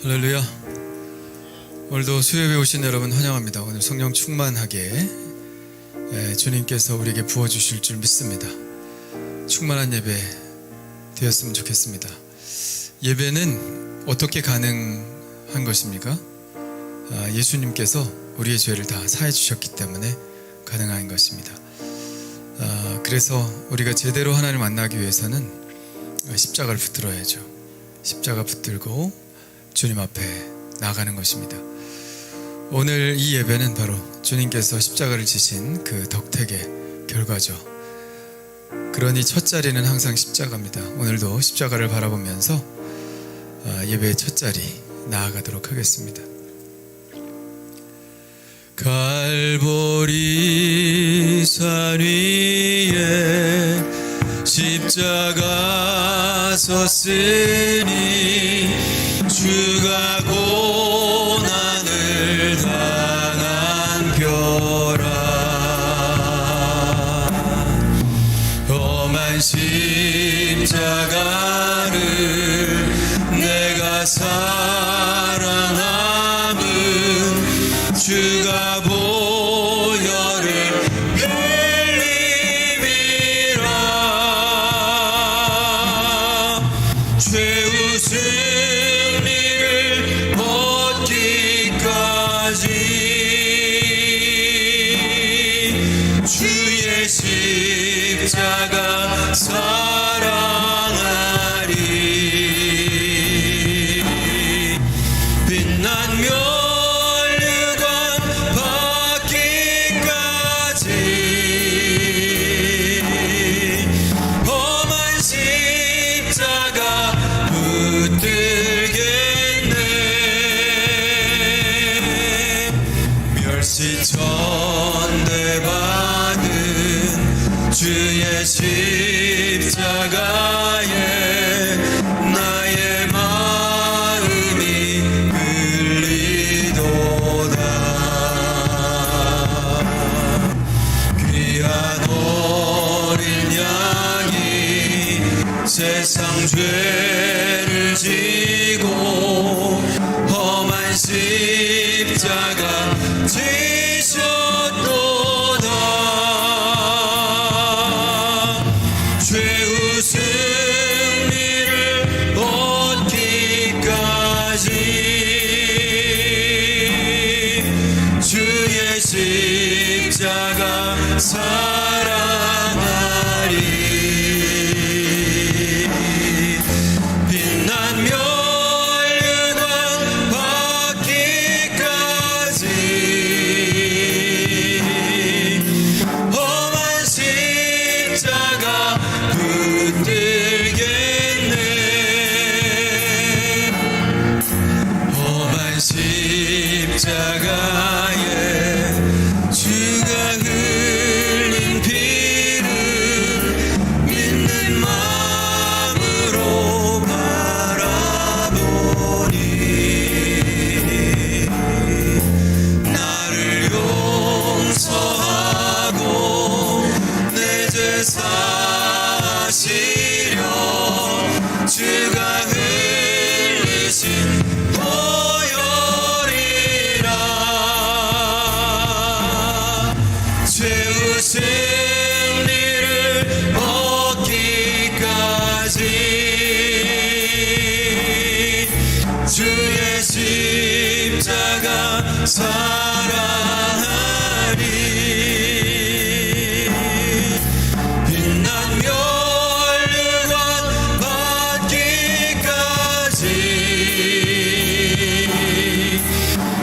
할렐루야. 오늘도 수요예배 오신 여러분 환영합니다. 오늘 성령 충만하게 주님께서 우리에게 부어주실 줄 믿습니다. 충만한 예배 되었으면 좋겠습니다. 예배는 어떻게 가능한 것입니까? 예수님께서 우리의 죄를 다 사해 주셨기 때문에 가능한 것입니다. 그래서 우리가 제대로 하나님을 만나기 위해서는 십자가를 붙들어야죠. 십자가 붙들고 주님 앞에 나가는 것입니다. 오늘 이 예배는 바로 주님께서 십자가를 지신 그 덕택의 결과죠. 그러니 첫 자리는 항상 십자가입니다. 오늘도 십자가를 바라보면서 예배의 첫 자리 나아가도록 하겠습니다. 갈보리 산 위에 십자가 섰으니 주가 고난을 당한 벼라. 험한 십자가를 내가 사랑함은 주가 보혈을 흘림이라. 죄의 승리를 얻기까지 주의 십자가 사랑하리. 빛난 면류관 받기까지 험한 십자가 붙들겠네. 멸시천대받은 주의 십자가에 나의 마음이 끌리도다. 귀한 어린 양이 세상 죄를 지고 험한 십자가 지셨도다. 죄의 승리를 얻기까지 주의 십자가 사랑하리. 빛난 면류관 받기까지 험한 십자가 붙들겠네. 험한 십자가에 주가 흘린 피를 믿는 마음으로 바라보니 나를 용서하고 내 죄 사시려 주가 흘리신 보혈이라. 죄의 승리를 얻기까지 주의 십자가 사랑하리. 빛난 면류관 받기까지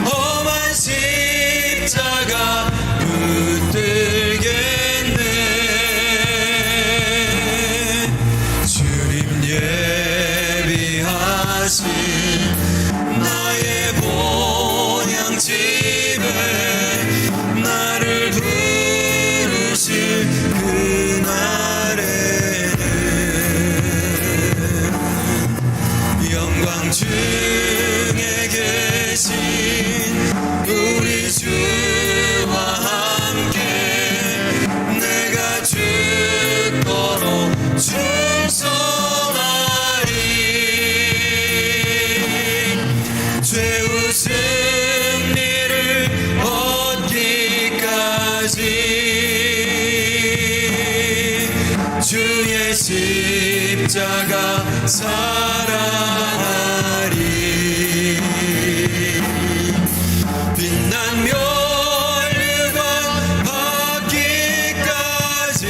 험한 십자가 붙들게 주의 십자가 사랑하리. 빛난 멸류관 받기까지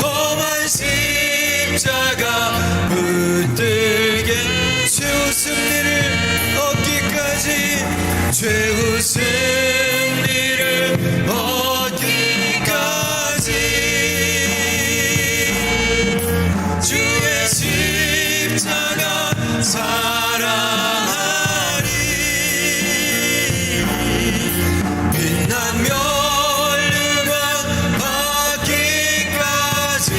험한 십자가 붙들게 최후 승리를 얻기까지 최후 승리를 얻기까지 주의 십자가 사랑하리. 빛난 멸류관 받기까지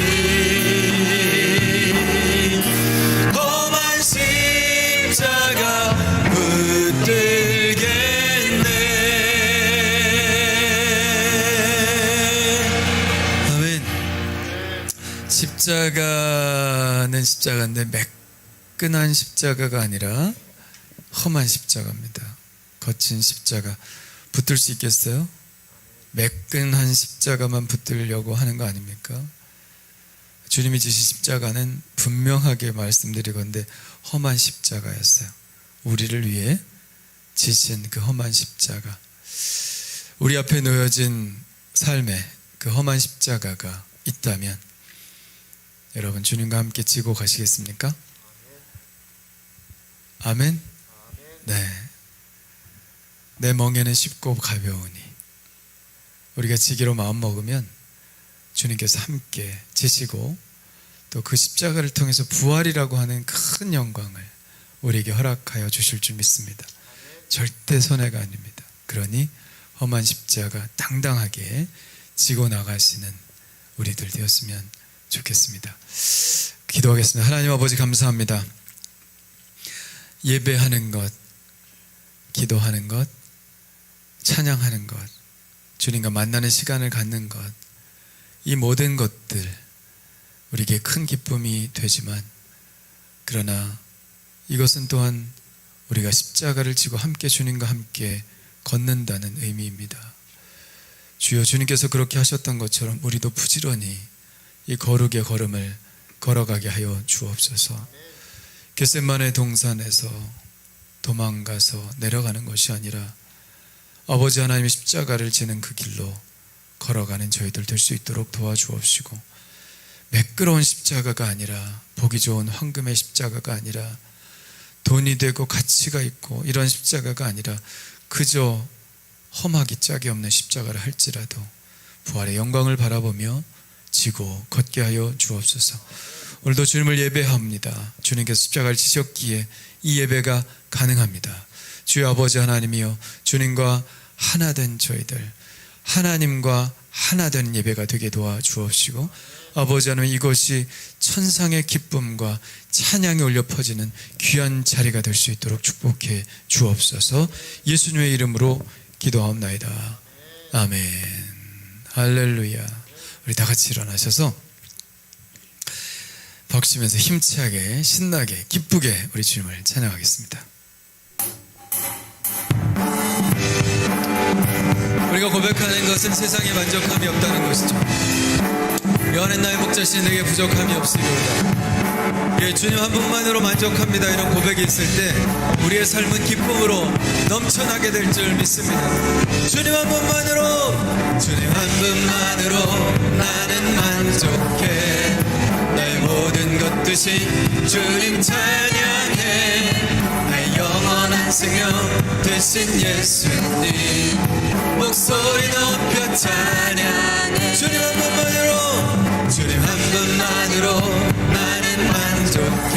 험한 십자가 붙들겠네. 아멘. 십자가는 십자가인데 매끈한 십자가가 아니라 험한 십자가입니다. 거친 십자가 붙들 수 있겠어요? 매끈한 십자가만 붙들려고 하는 거 아닙니까? 주님이 지신 십자가는 분명하게 말씀드리건대 험한 십자가였어요. 우리를 위해 지신 그 험한 십자가, 우리 앞에 놓여진 삶에 그 험한 십자가가 있다면 여러분 주님과 함께 지고 가시겠습니까? 아멘? 네. 내 멍에는 쉽고 가벼우니 우리가 지기로 마음먹으면 주님께서 함께 지시고 또 그 십자가를 통해서 부활이라고 하는 큰 영광을 우리에게 허락하여 주실 줄 믿습니다. 절대 손해가 아닙니다. 그러니 험한 십자가 당당하게 지고 나가시는 우리들 되었으면 좋겠습니다. 기도하겠습니다. 하나님 아버지 감사합니다. 예배하는 것, 기도하는 것, 찬양하는 것, 주님과 만나는 시간을 갖는 것, 이 모든 것들 우리에게 큰 기쁨이 되지만 그러나 이것은 또한 우리가 십자가를 지고 함께 주님과 함께 걷는다는 의미입니다. 주여, 주님께서 그렇게 하셨던 것처럼 우리도 부지런히 이 거룩의 걸음을 걸어가게 하여 주옵소서. 겟세마네 동산에서 도망가서 내려가는 것이 아니라 아버지 하나님의 십자가를 지는 그 길로 걸어가는 저희들 될 수 있도록 도와주옵시고, 매끄러운 십자가가 아니라, 보기 좋은 황금의 십자가가 아니라, 돈이 되고 가치가 있고 이런 십자가가 아니라 그저 험하기 짝이 없는 십자가를 할지라도 부활의 영광을 바라보며 지고 걷게 하여 주옵소서. 오늘도 주님을 예배합니다. 주님께서 십자가를 지셨기에 이 예배가 가능합니다. 주여 아버지 하나님이여, 주님과 하나 된 저희들, 하나님과 하나 된 예배가 되게 도와주옵시고, 아버지 하나님 이것이 천상의 기쁨과 찬양이 울려 퍼지는 귀한 자리가 될 수 있도록 축복해 주옵소서. 예수님의 이름으로 기도하옵나이다. 아멘. 할렐루야. 우리 다 같이 일어나셔서 벅시면서 힘차게 신나게 기쁘게 우리 주님을 찬양하겠습니다. 우리가 고백하는 것은 세상에 만족함이 없다는 것이죠. 여호와는 나의 목자시니 내게 부족함이 없으리로다. 예, 주님 한 분만으로 만족합니다. 이런 고백이 있을 때 우리의 삶은 기쁨으로 넘쳐나게 될 줄 믿습니다. 주님 한 분만으로, 주님 한 분만으로 나는 만족해. 나의 모든 것 되신 주님 찬양해. 나의 영원한 생명 되신 예수님 목소리 높여 찬양해. 주님 한 분만으로, 주님 한 분만으로 나는 만족해.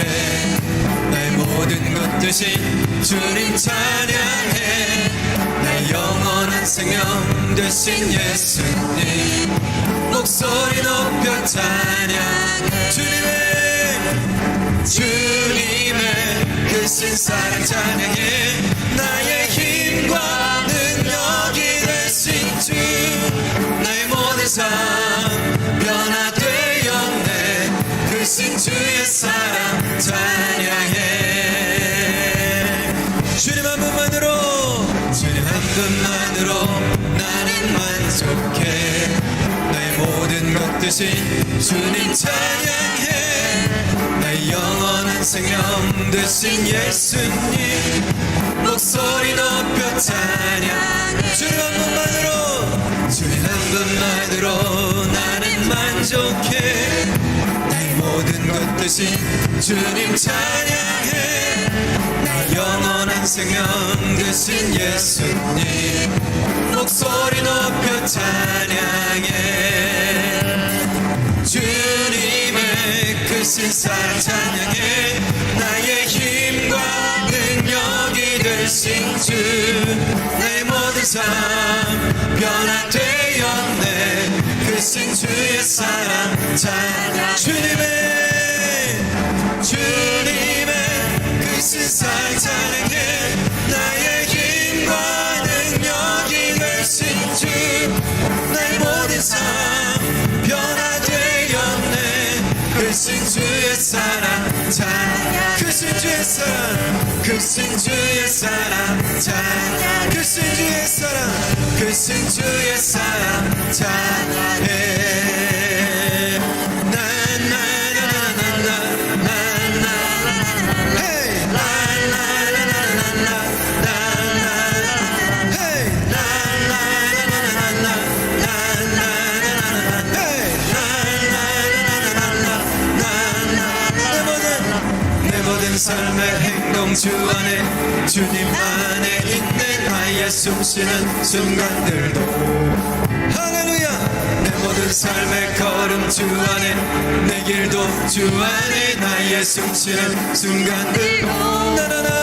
나의 모든 것 되신 주님 찬양해. 나의 영원한 생명 되신 예수님 목소리 높여 찬양해. 주님의 크신 사랑 찬양해. 나의 힘과 능력이 되신 주, 나의 모든 삶 변화되었네. 크신 주의 사랑 찬양해. 주님 한 분만으로, 주님 한 분만으로 나는 만족해. 나의 되신 주님 찬양해. 나의 영원한 생명 되신 예수님 목소리 높여 찬양. 주님 한 분만으로, 주님 한 분만으로 나는 만족해. 나의 모든 것 되신 주님 찬양해. 나의 영원한 생명 되신 예수님 목소리 높여 찬양해. 주님의 크신 사랑 찬양해. 나의 힘과 능력이 되신 주, 내 모든 삶 변화되었네. 크신 주의 사랑 찬양. 주님의 크신 사랑 찬양해. 나의 힘과 능력이 되신 주, 내 모든 삶 변화되었네. 크신 주의 사랑 찬양. 크신 주의 사랑, 크신 주의 사랑 찬양. 크신 주의 사랑, 크신 주의 사랑 찬양해. 삶의 행동 주 안에, 주님 안에 있는 나의 숨쉬는 순간들도 할렐루야. 내 모든 삶의 걸음 주 안에, 내 길도 주 안에 나의 숨쉬는 순간들도 나나나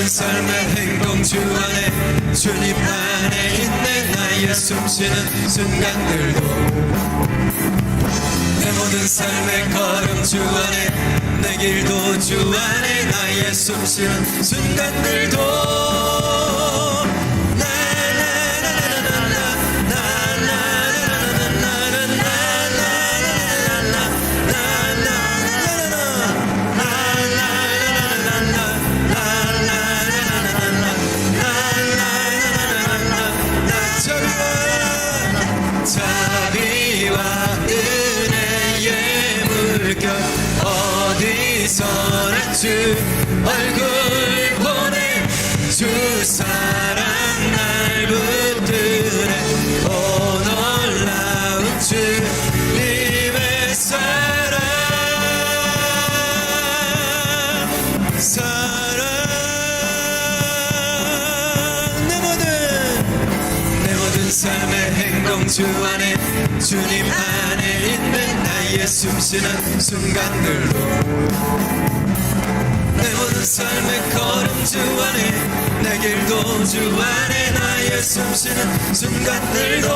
삶의 행동 주 안에, 주님 안에 있네. 나의 숨쉬는 순간들도 내 모든 삶의 걸음 주 안에, 내 길도 주 안에 나의 숨쉬는 순간들도 주 얼굴 보내. 주 사랑 날 붙드네. 오 놀라운 주님의 사랑 내 모든 삶의 행동 주 안에, 주님 안에 있는 나의 숨쉬는 순간들로 내 모든 삶의 걸음 주 안에, 내 길도 주 안에 나의 숨쉬는 순간들도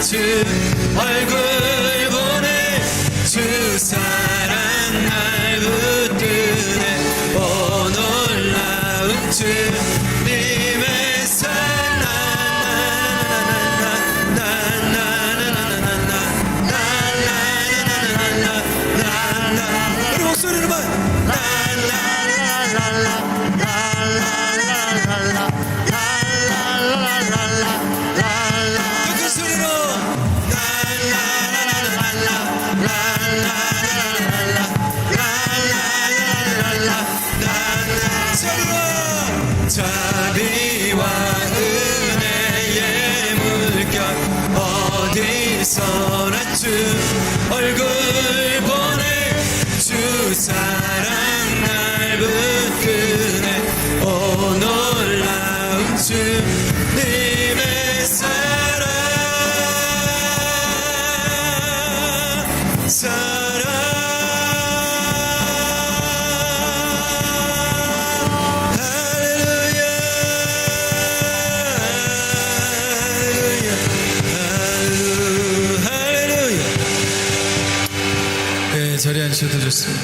주 얼굴 보내. 주 사랑 날 붙드네. 오 놀라운 주님의 사랑 우리 목소리로만 자비와 은혜의 물결 어디서나 주 얼굴 보내. 주 사랑 날 붙드네. 오 놀라운 주님의 사랑 주셔도 좋습니다.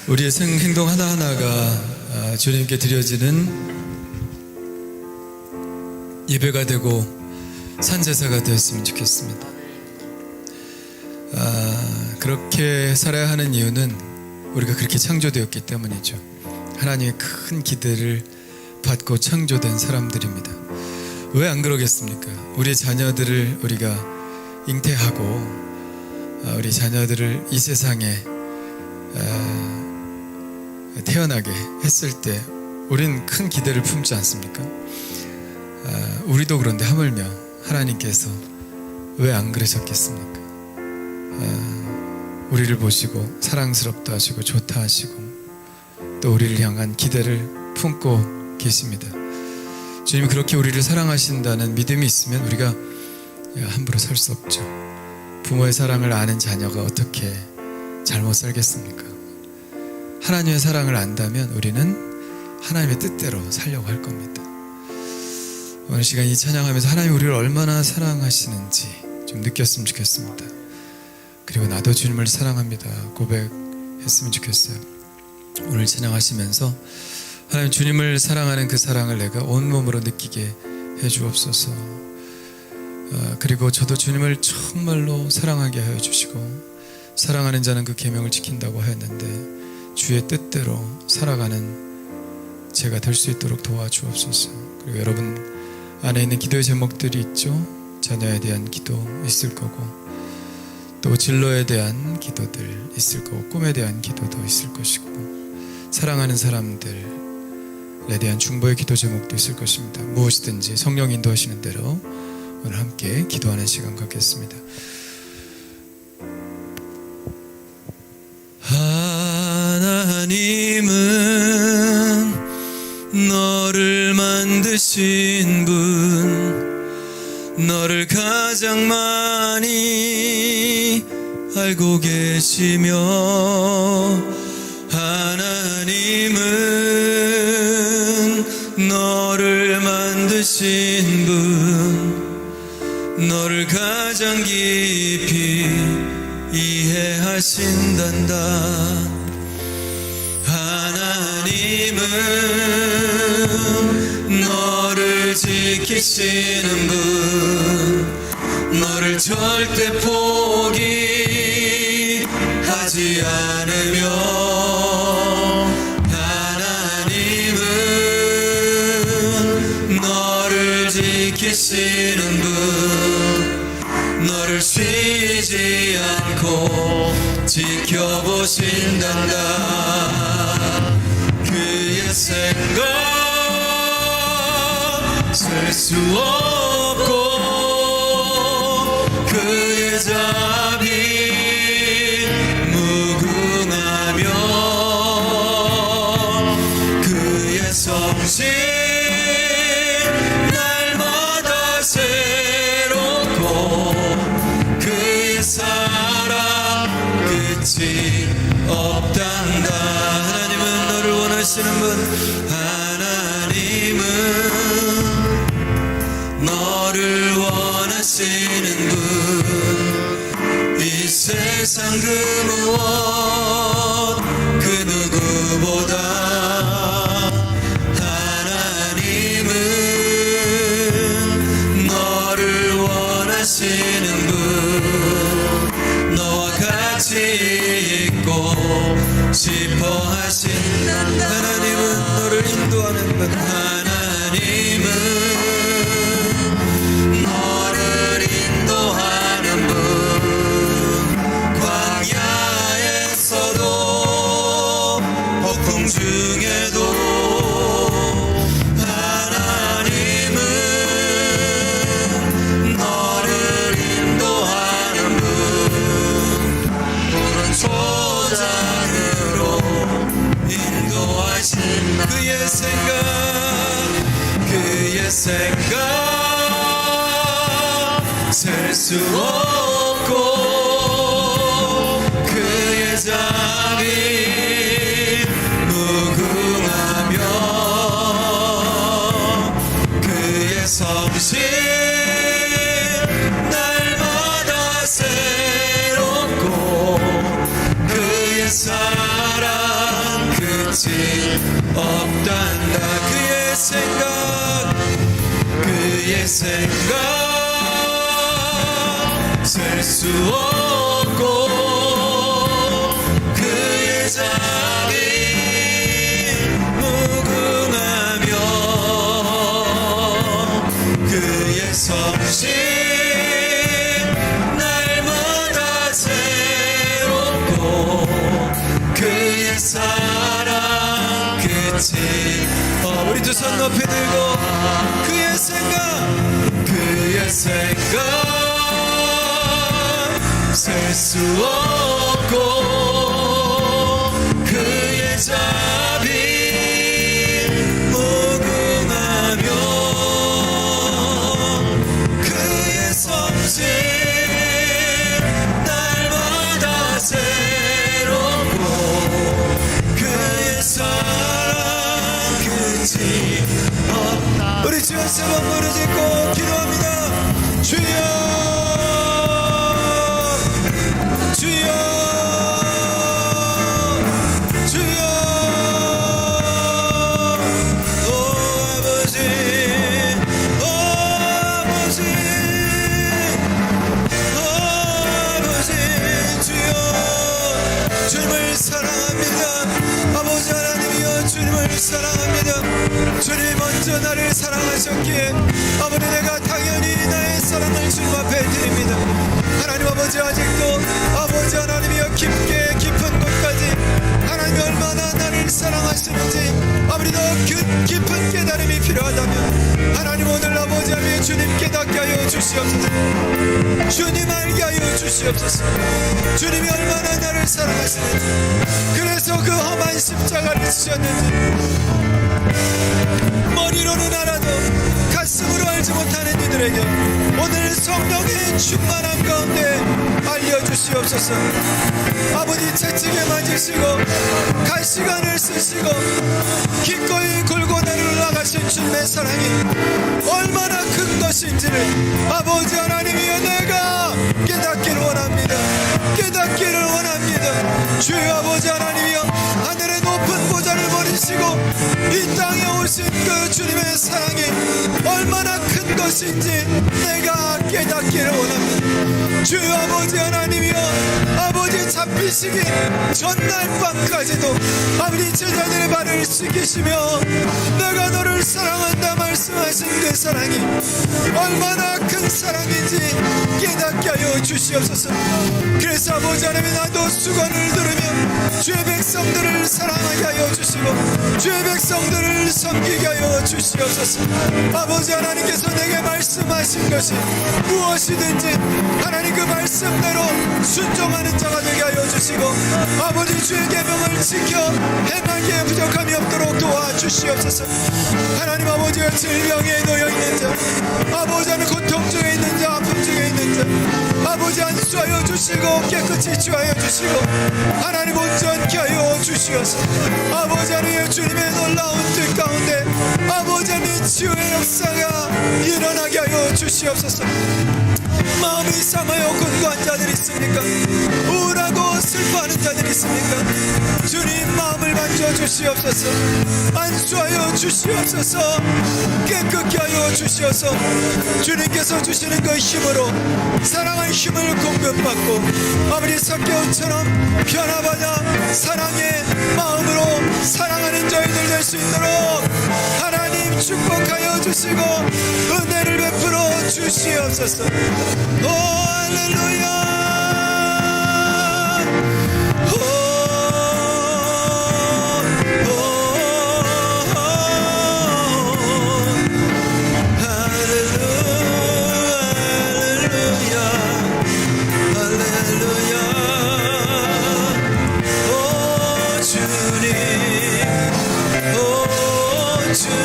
우리의 행동 하나하나가 주님께 드려지는 예배가 되고 산제사가 되었으면 좋겠습니다. 그렇게 살아야 하는 이유는 우리가 그렇게 창조되었기 때문이죠. 하나님의 큰 기대를 받고 창조된 사람들입니다. 왜 안 그러겠습니까? 우리 자녀들을 우리가 잉태하고 우리 자녀들을 이 세상에 태어나게 했을 때 우린 큰 기대를 품지 않습니까? 우리도 그런데 하물며 하나님께서 왜 안 그러셨겠습니까? 우리를 보시고 사랑스럽다 하시고 좋다 하시고 또 우리를 향한 기대를 품고 계십니다. 주님이 그렇게 우리를 사랑하신다는 믿음이 있으면 우리가 함부로 살 수 없죠. 부모의 사랑을 아는 자녀가 어떻게 잘못 살겠습니까? 하나님의 사랑을 안다면 우리는 하나님의 뜻대로 살려고 할 겁니다. 오늘 시간 이 찬양하면서 하나님이 우리를 얼마나 사랑하시는지 좀 느꼈으면 좋겠습니다. 그리고 나도 주님을 사랑합니다 고백했으면 좋겠어요. 오늘 찬양하시면서 하나님 주님을 사랑하는 그 사랑을 내가 온몸으로 느끼게 해주옵소서. 그리고 저도 주님을 정말로 사랑하게 하여 주시고 사랑하는 자는 그 계명을 지킨다고 하였는데 주의 뜻대로 살아가는 제가 될 수 있도록 도와주옵소서. 그리고 여러분 안에 있는 기도의 제목들이 있죠. 자녀에 대한 기도 있을 거고 또 진로에 대한 기도들 있을 거고 꿈에 대한 기도도 있을 것이고 사랑하는 사람들에 대한 중보의 기도 제목도 있을 것입니다. 무엇이든지 성령 인도하시는 대로 오늘 함께 기도하는 시간 갖겠습니다. 하나님은 너를 만드신 분, 너를 가장 많이 알고 계시며 하나님은 너를 만드신 분, 너를 가장 깊이 이해하신단다. 하나님은 너를 지키시는 분, 너를 절대 포기하지 않으며 하나님은 너를 지키시는 분, 너를 쉬지 않고 지켜보신단다. 그의 생각 셀 수 없고 그의 자비 무궁하며 그의 성실 날마다 새롭고 그의 사랑 끝이 없단다. 하나님은 너를 원하시는 분, 하나님은 너를 원하시는 분, 이 세상 그 무엇 그 누구보다 하나님은 너를 원하시는 분, 너와 같이 있고 싶어 하신단다. 하나님은 너를 인도하는 분, 하나님은 너를 인도하는 분, 광야에서도 폭풍 중에도 하나님은 너를 인도하는 분, 오른손자로 인도하신 그의 생각 셀 수 없고 그의 자비 무궁하며 그의 성실 날마다 새롭고 그 없단다. 그의 생각 셀 수 없고 그의 자비 무궁하며 그의 섭씨 날마다 새롭고 그의 사랑 끝이 우리 두 손 높이 들고 그의 생각 셀 수 없고 그의 자비 무궁하며 그의 섭씨 날마다 새롭고 그의 사랑 끝이 없다. 우리 주 한 번 무릎 짓고 기도합니다. 주여 주여 주여 오 아버지 오 아버지 오 아버지 주여 주님을 사랑합니다. 아버지 하나님이여 주님을 사랑합니다. 주님이 먼저 나를 사랑하셨기에 아버지 내가 당연히 나의 사랑을 주님 앞에 드립니다. 하나님 아버지 아직도 아버지 하나님이여 깊은 곳까지 하나님이 얼마나 나를 사랑하시는지 아버지 더 깊은 깨달음이 필요하다면 하나님 오늘 아버지 하나님 주님 깨닫게 하여 주시옵소서. 주님 알게 하여 주시옵소서. 주님이 얼마나 나를 사랑하시는지 그래서 그 험한 십자가를 지셨는지 머리로는 알아도 가슴으로 알지 못하는 이들에게 오늘 성령의 충만함 가운데 알려주시옵소서. 아버지 채찍에 맞으시고 가시관을 쓰시고 기꺼이 골고다를 올라가신 주님의 사랑이 얼마나 큰 것인지를 아버지 하나님이여 내가 깨닫기를 원합니다. 깨닫기를 원합니다. 주여 아버지 하나님이여 하늘의 높은 보좌를 버리시고 이 땅에 오신 그 주님의 사랑이 얼마나 큰 것인지 내가 깨닫기를 원합니다. 주여 아버지 하나님이여 아버지 잡히시기 전날 밤까지도 아버지 제자들의 발을 씻기시며 내가 너를 사랑한다 말씀하신 그 사랑이 얼마나 큰 사랑인지 깨닫게 하여 주시옵소서. 그래서 아버지 하나님 나도 수건을 들으며 주의 백성들을 사랑하게 하여 주시고 주의 백성들을 섬기게 하여 주시옵소서. 아버지 하나님께서 내게 말씀하신 것이 무엇이든지 하나님 그 말씀대로 순종하는 자가 되게 하여 주시고 아버지 주의 계명을 지켜 행하기에 부족함이 없도록 도와주시옵소서. 하나님 아버지가 질병에 놓여있는 자 아버지 하나님 고통 중에 있는 자 아픔 중에 있는 자 아버지 안수하여 주시고 깨끗이 치유하여 주시고 하나님 온전케 하여 주시옵소서. 아버지 하나님 주님의 놀라운 뜻 가운데 아버지 하나님 치유의 역사가 일어나게 하여 주시옵소서. 마음이 상하여 곤고한 자들이 있습니까? 우울하고 슬퍼하는 자들이 있습니까? 주님 마음을 만져주시옵소서. 안수하여 주시옵소서. 깨끗게 하여 주시옵소서. 주님께서 주시는 그 힘으로 사랑의 힘을 공급받고 아버지 사개오처럼 변화받아 사랑의 마음으로 사랑하는 저희들 될 수 있도록 하나님 축복하여 주시고 은혜를 베풀어 주시옵소서. 오 할렐루야. 주님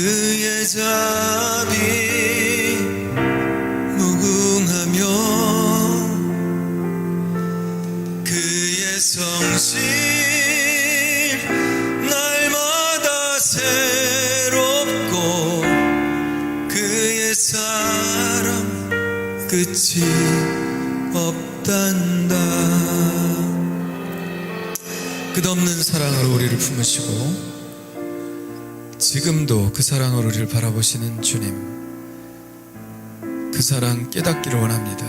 그의 자비 무궁하며 그의 성실 날마다 새롭고 그의 사랑 끝이 없단다. 끝없는 사랑으로 우리를 품으시고 지금도 그 사랑으로 우리를 바라보시는 주님, 그 사랑 깨닫기를 원합니다.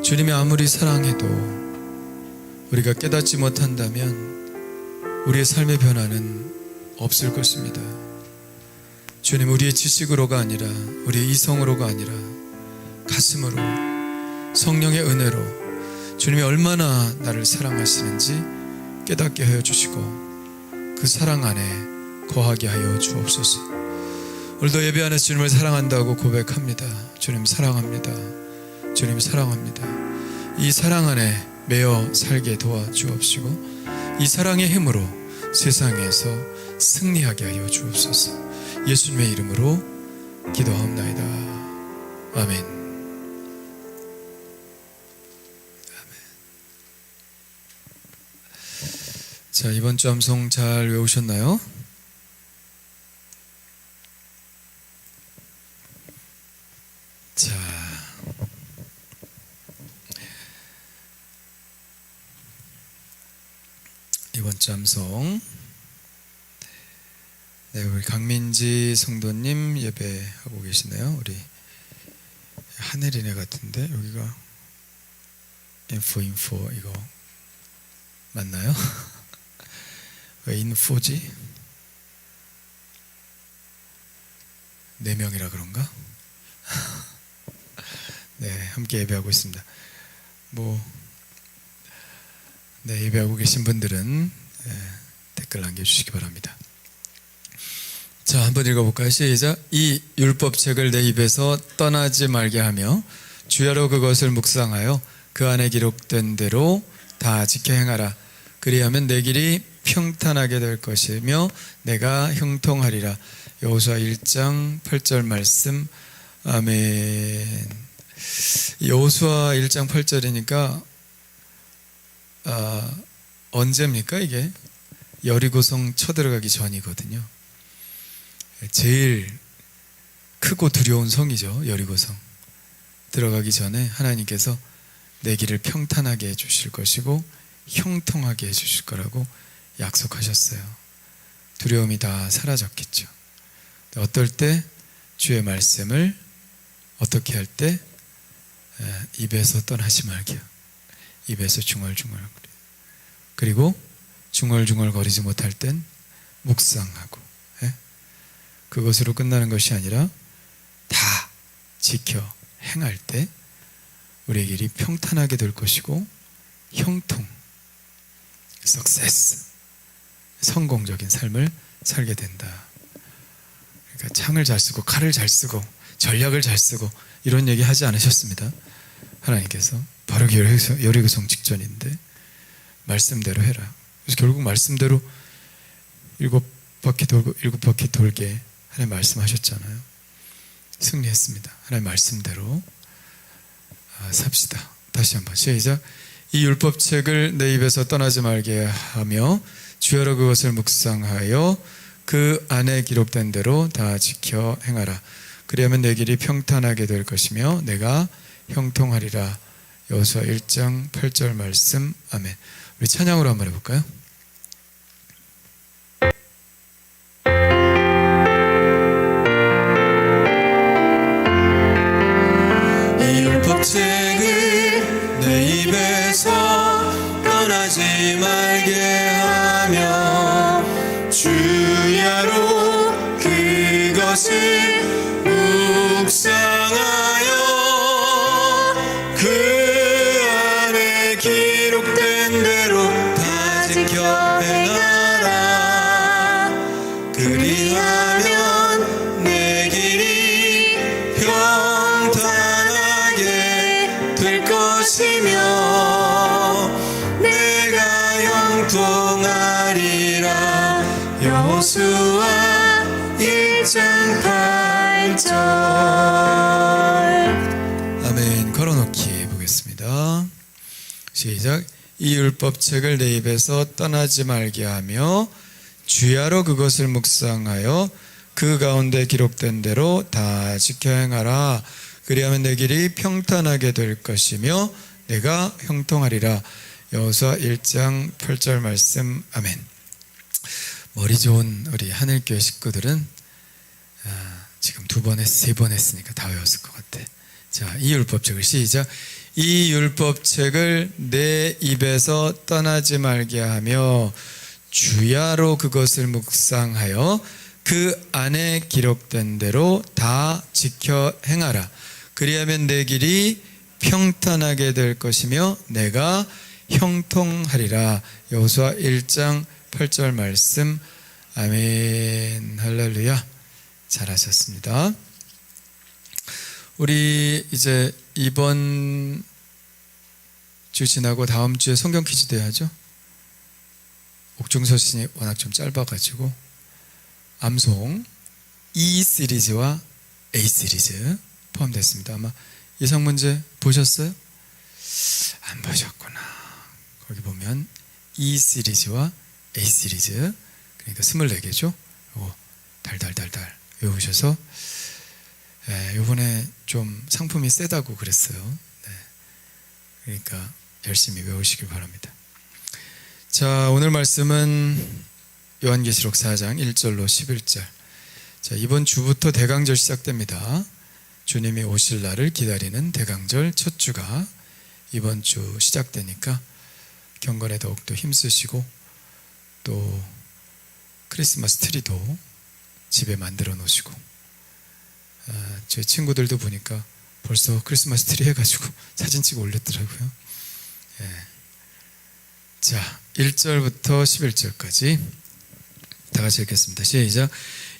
주님이 아무리 사랑해도 우리가 깨닫지 못한다면 우리의 삶의 변화는 없을 것입니다. 주님, 우리의 지식으로가 아니라 우리의 이성으로가 아니라 가슴으로 성령의 은혜로 주님이 얼마나 나를 사랑하시는지 깨닫게 하여 주시고 그 사랑 안에 거하게 하여 주옵소서. 오늘도 예배 안에서 주님을 사랑한다고 고백합니다. 주님 사랑합니다. 주님 사랑합니다. 이 사랑 안에 매여 살게 도와주옵시고 이 사랑의 힘으로 세상에서 승리하게 하여 주옵소서. 예수님의 이름으로 기도하옵나이다. 아멘. 자, 이번 주 암송 잘 외우셨나요? 자, 이번 주 암송, 네, 우리 강민지 성도님 예배하고 계시네요. 우리 하늘이네 같은데 여기가 인포 이거 맞나요? 왜 인포지? 4명이라 그런가? 네, 함께 예배하고 있습니다. 네, 예배하고 계신 분들은 댓글 남겨주시기 바랍니다. 자, 한번 읽어볼까요? 시작. 이 율법책을 내 입에서 떠나지 말게 하며 주야로 그것을 묵상하여 그 안에 기록된 대로 다 지켜 행하라. 그리하면 내 길이 평탄하게 될 것이며 내가 형통하리라. 여호수아 1장 8절 말씀. 아멘. 여호수아 1장 8절이니까 언제입니까? 이게 여리고성 쳐들어가기 전이거든요. 제일 크고 두려운 성이죠. 여리고성. 들어가기 전에 하나님께서 내 길을 평탄하게 해주실 것이고 형통하게 해주실 거라고 약속하셨어요. 두려움이 다 사라졌겠죠. 어떨 때 주의 말씀을 어떻게 할 때 입에서 떠나지 말게요. 입에서 중얼중얼 그리고 중얼중얼 거리지 못할 땐 묵상하고 그것으로 끝나는 것이 아니라 다 지켜 행할 때 우리의 길이 평탄하게 될 것이고 형통, 석세스, 성공적인 삶을 살게 된다. 그러니까 창을 잘 쓰고 칼을 잘 쓰고 전략을 잘 쓰고 이런 얘기 하지 않으셨습니다. 하나님께서 바로 여리고성 직전인데 말씀대로 해라. 그래서 결국 말씀대로 7바퀴 돌고 7바퀴 돌게 하나님 말씀하셨잖아요. 승리했습니다. 하나님 말씀대로 삽시다. 다시 한번 시작. 이 율법책을 내 입에서 떠나지 말게 하며 주야로 그것을 묵상하여 그 안에 기록된 대로 다 지켜 행하라. 그리하면 내 길이 평탄하게 될 것이며 내가 형통하리라. 여호수아 1장 8절 말씀. 아멘. 우리 찬양으로 한번 해볼까요? 이 율법책을 내 입에서 떠나지 말게 하며 주야로 그것을 묵상하여 그 안에 기록된 대로 다 지켜 행하라. 그리하면 내 길이 평탄하게 될 것이며 내가 형통하리라. 여호수아 1 7장 8절. 아멘. 걸어놓기 보겠습니다. 시작. 이 율법책을 내 입에서 떠나지 말게 하며 주야로 그것을 묵상하여 그 가운데 기록된 대로 다 지켜 행하라. 그리하면 내 길이 평탄하게 될 것이며 내가 형통하리라. 여호수아 1장 8절 말씀. 아멘. 머리 좋은 우리 하늘교회 식구들은 지금 2번 했어, 3번 했으니까 다 외웠을 것 같아. 자, 이 율법책을 시작. 이 율법책을 내 입에서 떠나지 말게 하며 주야로 그것을 묵상하여 그 안에 기록된 대로 다 지켜 행하라. 그리하면 내 길이 평탄하게 될 것이며 내가 형통하리라. 여호수아 1장 8절 말씀. 아멘. 할렐루야. 잘하셨습니다. 우리 이제 이번 주 지나고 다음 주에 성경 퀴즈도 해야죠. 옥중서신이 워낙 좀 짧아가지고 암송 E 시리즈와 A 시리즈 포함됐습니다. 아마 예상 문제 보셨어요? 안 보셨구나. 거기 보면 E 시리즈와 A 시리즈, 그러니까 24개죠. 이거 달달달달 외우셔서 이번에 좀 상품이 세다고 그랬어요. 네. 그러니까 열심히 외우시길 바랍니다. 자, 오늘 말씀은 요한계시록 4장 1절로 11절. 자, 이번 주부터 대강절 시작됩니다. 주님이 오실 날을 기다리는 대강절 첫 주가 이번 주 시작되니까 경건에 더욱더 힘쓰시고 또 크리스마스 트리도 집에 만들어 놓으시고 저희 친구들도 보니까 벌써 크리스마스 트리 해가지고 사진 찍어 올렸더라고요. 예. 자, 1절부터 11절까지 다 같이 읽겠습니다. 시작.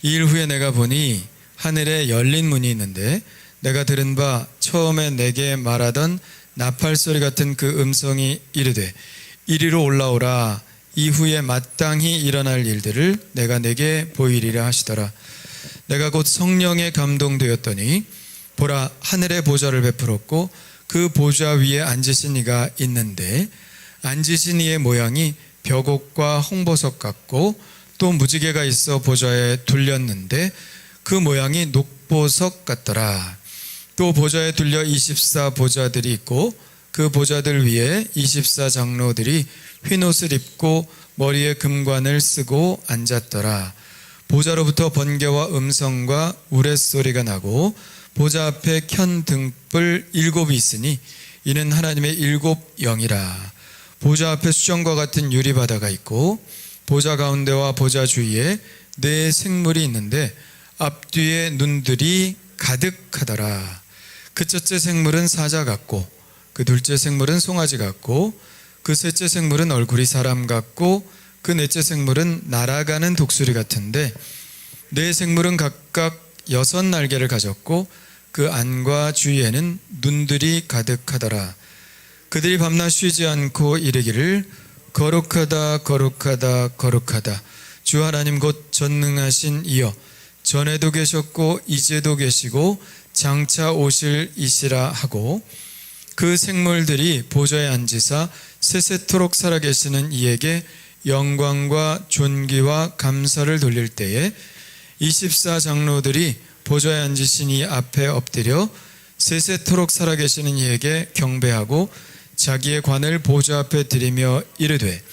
이 일 후에 내가 보니 하늘에 열린 문이 있는데 내가 들은 바 처음에 내게 말하던 나팔 소리 같은 그 음성이 이르되 이리로 올라오라. 이후에 마땅히 일어날 일들을 내가 내게 보이리라 하시더라. 내가 곧 성령에 감동되었더니 보라, 하늘의 보좌를 베풀었고 그 보좌 위에 앉으신 이가 있는데 앉으신 이의 모양이 벽옥과 홍보석 같고 또 무지개가 있어 보좌에 둘렸는데 그 모양이 녹보석 같더라. 또 보좌에 둘려 24 보좌들이 있고 그 보좌들 위에 24 장로들이 흰옷을 입고 머리에 금관을 쓰고 앉았더라. 보좌로부터 번개와 음성과 우레소리가 나고 보좌 앞에 켠 등불 7이 있으니 이는 하나님의 7 영이라. 보좌 앞에 수정과 같은 유리바다가 있고 보좌 가운데와 보좌 주위에 4 생물이 있는데 앞뒤에 눈들이 가득하더라. 그 첫째 생물은 사자 같고 그 둘째 생물은 송아지 같고 그 셋째 생물은 얼굴이 사람 같고 그 넷째 생물은 날아가는 독수리 같은데 4 생물은 각각 6 날개를 가졌고 그 안과 주위에는 눈들이 가득하더라. 그들이 밤낮 쉬지 않고 이르기를 거룩하다 거룩하다 거룩하다 주 하나님 곧 전능하신 이여 전에도 계셨고 이제도 계시고 장차 오실 이시라 하고 그 생물들이 보좌에 앉으사 세세토록 살아계시는 이에게 영광과 존귀와 감사를 돌릴 때에 24 장로들이 보좌에 앉으신 이 앞에 엎드려 세세토록 살아계시는 이에게 경배하고 자기의 관을 보좌 앞에 드리며 이르되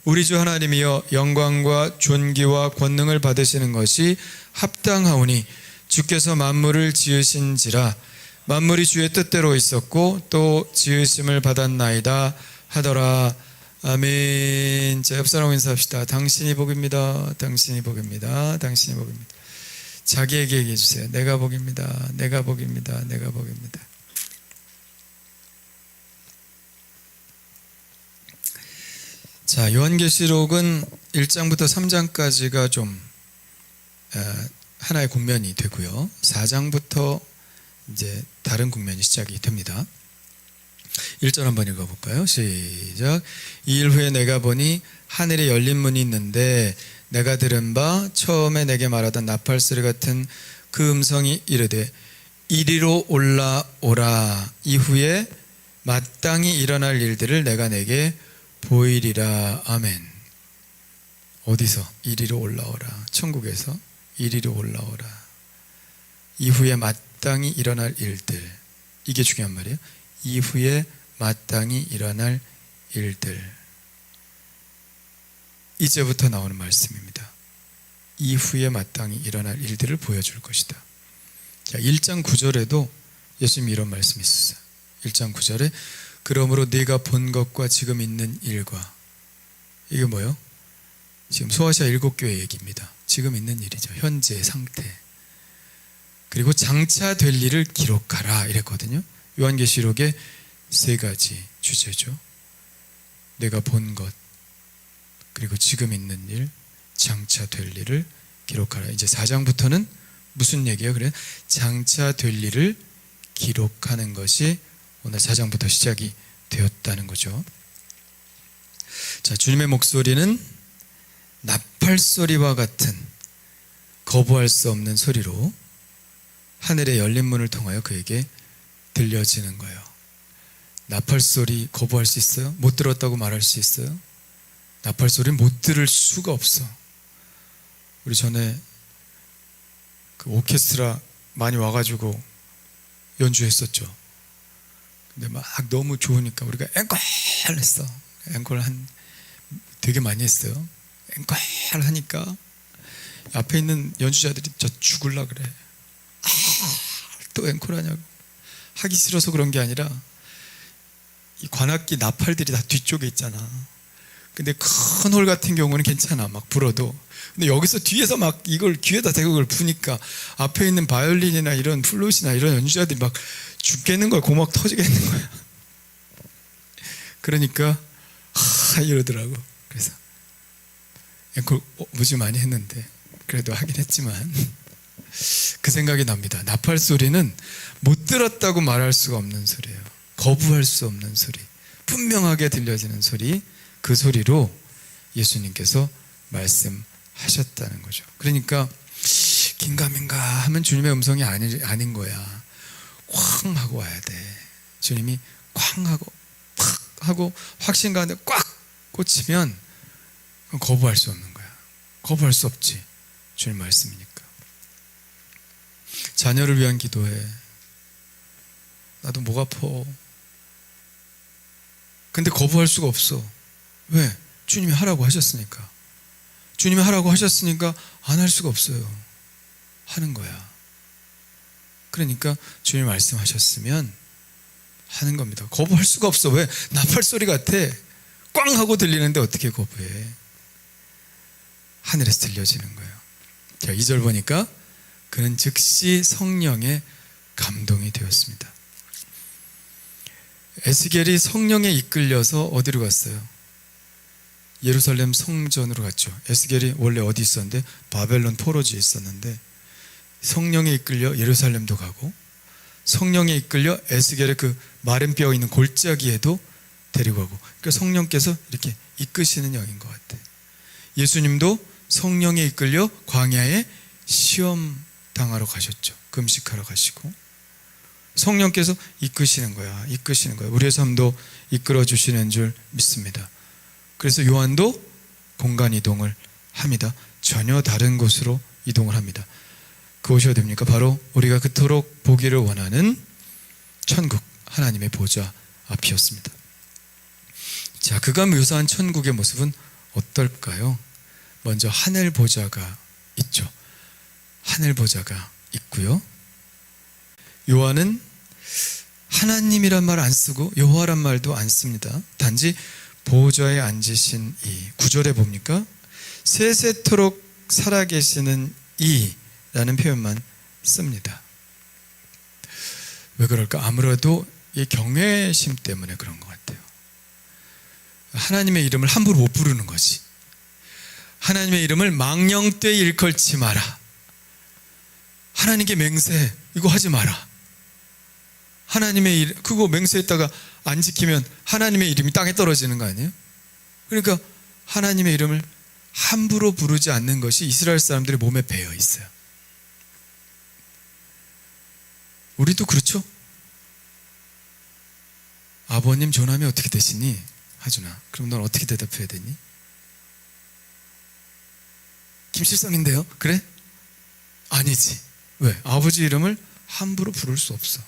우리 주 하나님이여 영광과 존귀와 권능을 받으시는 것이 합당하오니 주께서 만물을 지으신지라 만물이 주의 뜻대로 있었고 또 지으심을 받았나이다 하더라. 아멘. 자, 옆사람 인사합시다. 당신이 복입니다. 당신이 복입니다. 당신이 복입니다. 자기에게 얘기해 주세요. 내가 복입니다. 내가 복입니다. 내가 복입니다. 자, 요한계시록은 1장부터 3장까지가 좀 하나의 국면이 되고요. 4장부터 이제 다른 국면이 시작이 됩니다. 1절 한번 읽어볼까요? 시작. 이 일 후에 내가 보니 하늘에 열린 문이 있는데 내가 들은 바 처음에 내게 말하던 나팔소리 같은 그 음성이 이르되 이리로 올라오라. 이후에 마땅히 일어날 일들을 내가 내게 보이리라. 아멘. 어디서? 이리로 올라오라. 천국에서 이리로 올라오라. 이후에 마땅히 일어날 일들. 이게 중요한 말이에요. 이후에 마땅히 일어날 일들. 이제부터 나오는 말씀입니다. 이후에 마땅히 일어날 일들을 보여줄 것이다. 자, 1장 9절에도 예수님이 이런 말씀이 있었어요. 1장 9절에 그러므로 네가 본 것과 지금 있는 일과, 이게 뭐예요? 지금 소아시아 7교회 얘기입니다. 지금 있는 일이죠. 현재 상태. 그리고 장차 될 일을 기록하라 이랬거든요. 요한계시록의 3가지 주제죠. 내가 본 것, 그리고 지금 있는 일, 장차 될 일을 기록하라. 이제 4장부터는 무슨 얘기예요? 그래, 장차 될 일을 기록하는 것이 오늘 4장부터 시작이 되었다는 거죠. 자, 주님의 목소리는 나팔소리와 같은 거부할 수 없는 소리로 하늘의 열린 문을 통하여 그에게 들려지는 거예요. 나팔소리 거부할 수 있어요? 못 들었다고 말할 수 있어요? 나팔소리는 못 들을 수가 없어. 우리 전에 그 오케스트라 많이 와가지고 연주했었죠. 근데 막 너무 좋으니까 우리가 앵콜 했어. 앵콜 되게 많이 했어요. 앵콜 하니까 앞에 있는 연주자들이 저 죽을라 그래. 또 앵콜 하냐고. 하기 싫어서 그런 게 아니라 이 관악기 나팔들이 다 뒤쪽에 있잖아. 근데 큰 홀 같은 경우는 괜찮아, 막 불어도. 근데 여기서 뒤에서 막 이걸 귀에다 대고 그걸 부니까 앞에 있는 바이올린이나 이런 플룻이나 이런 연주자들이 막 죽겠는 거야. 고막 터지겠는 거야. 그러니까 이러더라고. 그래서 앵콜 무지 많이 했는데 그래도 하긴 했지만 그 생각이 납니다. 나팔 소리는 못 들었다고 말할 수가 없는 소리예요. 거부할 수 없는 소리, 분명하게 들려지는 소리, 그 소리로 예수님께서 말씀하셨다는 거죠. 그러니까 긴가민가 하면 주님의 음성이 아닌 거야. 쾅 하고 와야 돼. 주님이 쾅 하고 팍 하고 확신 가운데 꽉 꽂히면 그건 거부할 수 없는 거야. 거부할 수 없지. 주님 말씀이니까. 자녀를 위한 기도해. 나도 목 아파. 근데 거부할 수가 없어. 왜? 주님이 하라고 하셨으니까. 주님이 하라고 하셨으니까 안 할 수가 없어요. 하는 거야. 그러니까 주님이 말씀하셨으면 하는 겁니다. 거부할 수가 없어. 왜? 나팔 소리 같아. 꽝 하고 들리는데 어떻게 거부해? 하늘에서 들려지는 거예요. 자, 2절 보니까 그는 즉시 성령의 감동이 되었습니다. 에스겔이 성령에 이끌려서 어디로 갔어요? 예루살렘 성전으로 갔죠. 에스겔이 원래 어디 있었는데? 바벨론 포로지에 있었는데 성령에 이끌려 예루살렘도 가고 성령에 이끌려 에스겔의 그 마른 뼈 있는 골짜기에도 데리고 가고, 그러니까 성령께서 이렇게 이끄시는 영인 것 같아. 예수님도 성령에 이끌려 광야에 시험 당하러 가셨죠. 금식하러 가시고 성령께서 이끄시는 거야. 이끄시는 거야. 우리의 삶도 이끌어 주시는 줄 믿습니다. 그래서 요한도 공간 이동을 합니다. 전혀 다른 곳으로 이동을 합니다. 그곳이 어디입니까? 바로 우리가 그토록 보기를 원하는 천국, 하나님의 보좌 앞이었습니다. 자, 그가 묘사한 천국의 모습은 어떨까요? 먼저 하늘 보좌가 있죠. 하늘 보좌가 있고요. 요한은 하나님이란 말 안 쓰고 여호와란 말도 안 씁니다. 단지 보좌에 앉으신 이, 9절에 봅니까? 세세토록 살아계시는 이라는 표현만 씁니다. 왜 그럴까? 아무래도 이 경외심 때문에 그런 것 같아요. 하나님의 이름을 함부로 못 부르는 거지. 하나님의 이름을 망령되이 일컬지 마라. 하나님께 맹세, 이거 하지 마라. 하나님의 이름, 그거 맹세했다가 안 지키면 하나님의 이름이 땅에 떨어지는 거 아니에요? 그러니까 하나님의 이름을 함부로 부르지 않는 것이 이스라엘 사람들의 몸에 배어 있어요. 우리도 그렇죠? 아버님 조남이 어떻게 되시니? 하준아, 그럼 넌 어떻게 대답해야 되니? 김실성인데요? 그래? 아니지. 왜? 아버지 이름을 함부로 부를 수 없어.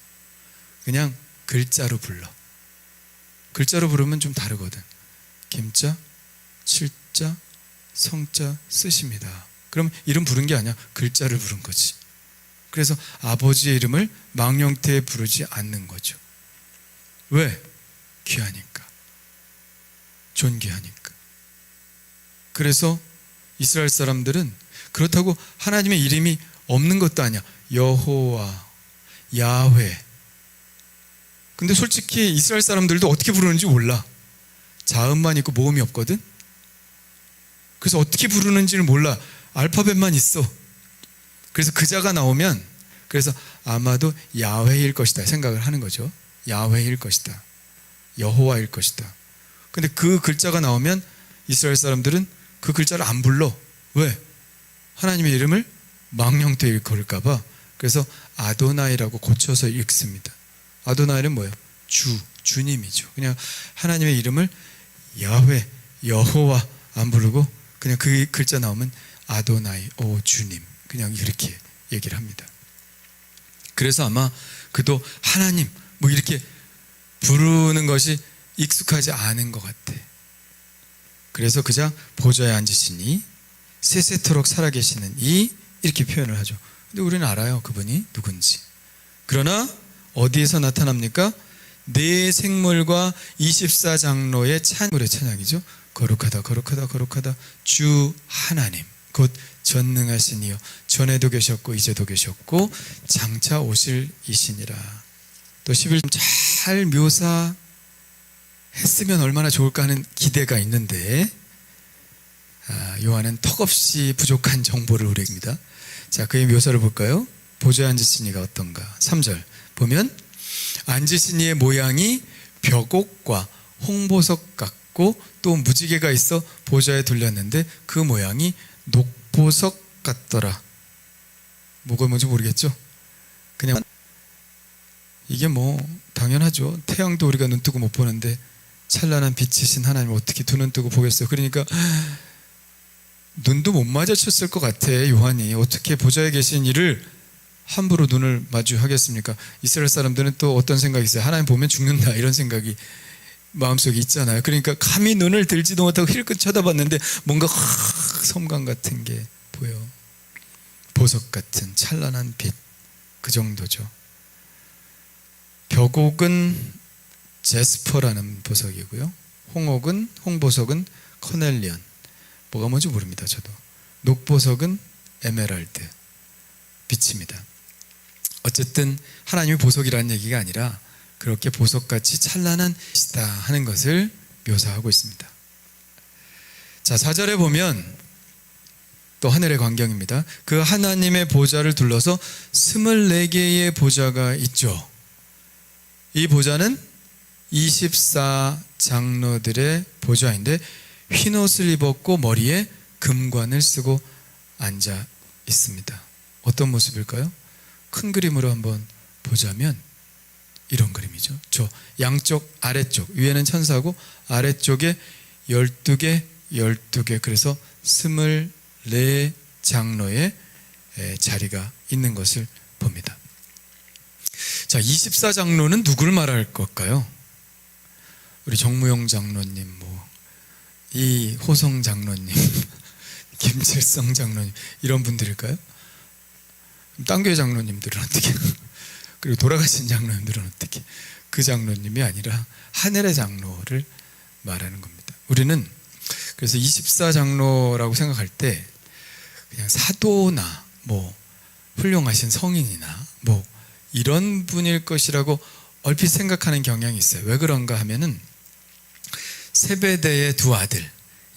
그냥 글자로 불러. 글자로 부르면 좀 다르거든. 김자, 칠자, 성자 쓰십니다. 그럼 이름 부른 게 아니야. 글자를 부른 거지. 그래서 아버지의 이름을 망령태에 부르지 않는 거죠. 왜? 귀하니까. 존귀하니까. 그래서 이스라엘 사람들은 그렇다고 하나님의 이름이 없는 것도 아니야. 여호와, 야훼. 근데 솔직히 이스라엘 사람들도 어떻게 부르는지 몰라. 자음만 있고 모음이 없거든. 그래서 어떻게 부르는지를 몰라. 알파벳만 있어. 그래서 그 자가 나오면 그래서 아마도 야훼일 것이다 생각을 하는 거죠. 야훼일 것이다. 여호와일 것이다. 근데 그 글자가 나오면 이스라엘 사람들은 그 글자를 안 불러. 왜? 하나님의 이름을 망령되이 읽을까 봐. 그래서 아도나이라고 고쳐서 읽습니다. 아도나이는 뭐예요? 주님이죠. 그냥 하나님의 이름을 야훼, 여호와 안 부르고 그냥 그 글자 나오면 아도나이, 오 주님. 그냥 이렇게 얘기를 합니다. 그래서 아마 그도 하나님 뭐 이렇게 부르는 것이 익숙하지 않은 것 같아. 그래서 그냥 보좌에 앉으시니 세세토록 살아계시는 이 이렇게 표현을 하죠. 근데 우리는 알아요. 그분이 누군지. 그러나 어디에서 나타납니까? 네 생물과 24장로의 찬물의 찬양이죠. 거룩하다 거룩하다 거룩하다 주 하나님 곧 전능하신 이여 전에도 계셨고 이제도 계셨고 장차 오실 이시니라. 또 11절 잘 묘사했으면 얼마나 좋을까 하는 기대가 있는데 요한은 턱없이 부족한 정보를 우리입니다. 자, 그의 묘사를 볼까요? 보좌에 앉으신 이가 어떤가? 3절 보면 앉으신 이의 모양이 벽옥과 홍보석 같고 또 무지개가 있어 보좌에 둘렸는데 그 모양이 녹보석 같더라. 뭐가 뭔지 모르겠죠? 그냥 이게 뭐 당연하죠. 태양도 우리가 눈 뜨고 못 보는데 찬란한 빛이신 하나님 어떻게 두 눈 뜨고 보겠어요. 그러니까 눈도 못 마주쳤을 것 같아. 요한이 어떻게 보좌에 계신 이를 함부로 눈을 마주하겠습니까? 이스라엘 사람들은 또 어떤 생각이 있어요. 하나님 보면 죽는다 이런 생각이 마음속에 있잖아요. 그러니까 감히 눈을 들지도 못하고 힐끗 쳐다봤는데 뭔가 섬광 같은 게 보여. 보석 같은 찬란한 빛, 그 정도죠. 벽옥은 제스퍼라는 보석이고요. 홍보석은 커넬리언. 뭐가 뭔지 모릅니다. 저도. 녹보석은 에메랄드 빛입니다. 어쨌든 하나님이 보석이라는 얘기가 아니라 그렇게 보석같이 찬란한 빛이다 하는 것을 묘사하고 있습니다. 자, 4절에 보면 또 하늘의 광경입니다. 그 하나님의 보좌를 둘러서 24개의 보좌가 있죠. 이 보좌는 24장로들의 보좌인데 흰 옷을 입었고 머리에 금관을 쓰고 앉아 있습니다. 어떤 모습일까요? 큰 그림으로 한번 보자면 이런 그림이죠. 저 양쪽 아래쪽 위에는 천사고 아래쪽에 12개 그래서 24장로의 자리가 있는 것을 봅니다. 자, 24장로는 누굴 말할 걸까요? 우리 정무영 장로님, 이 호성 장로님, 김칠성 장로님 이런 분들일까요? 딴 교회 장로님들은 어떻게? 그리고 돌아가신 장로님들은 어떻게? 그 장로님이 아니라 하늘의 장로를 말하는 겁니다. 우리는 그래서 24장로라고 생각할 때 그냥 사도나 훌륭하신 성인이나 이런 분일 것이라고 얼핏 생각하는 경향이 있어요. 왜 그런가 하면은 세베대의 두 아들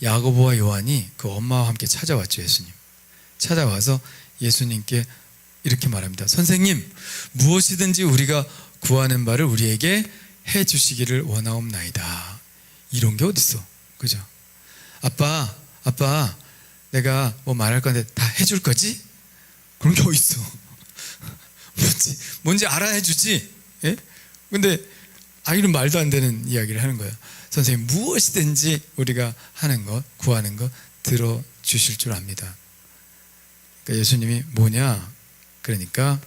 야고보와 요한이 그 엄마와 함께 찾아왔죠. 예수님 찾아와서 예수님께 이렇게 말합니다. 선생님, 무엇이든지 우리가 구하는 바를 우리에게 해주시기를 원하옵나이다. 이런 게 어딨어, 그죠? 아빠 내가 뭐 말할 건데 다 해줄 거지? 그런 게 어딨어. 뭔지 알아 해주지. 예? 근데 이런 말도 안 되는 이야기를 하는 거예요. 선생님, 무엇이든지 우리가 하는 것, 구하는 것 들어주실 줄 압니다. 그러니까 예수님이 뭐냐? 그러니까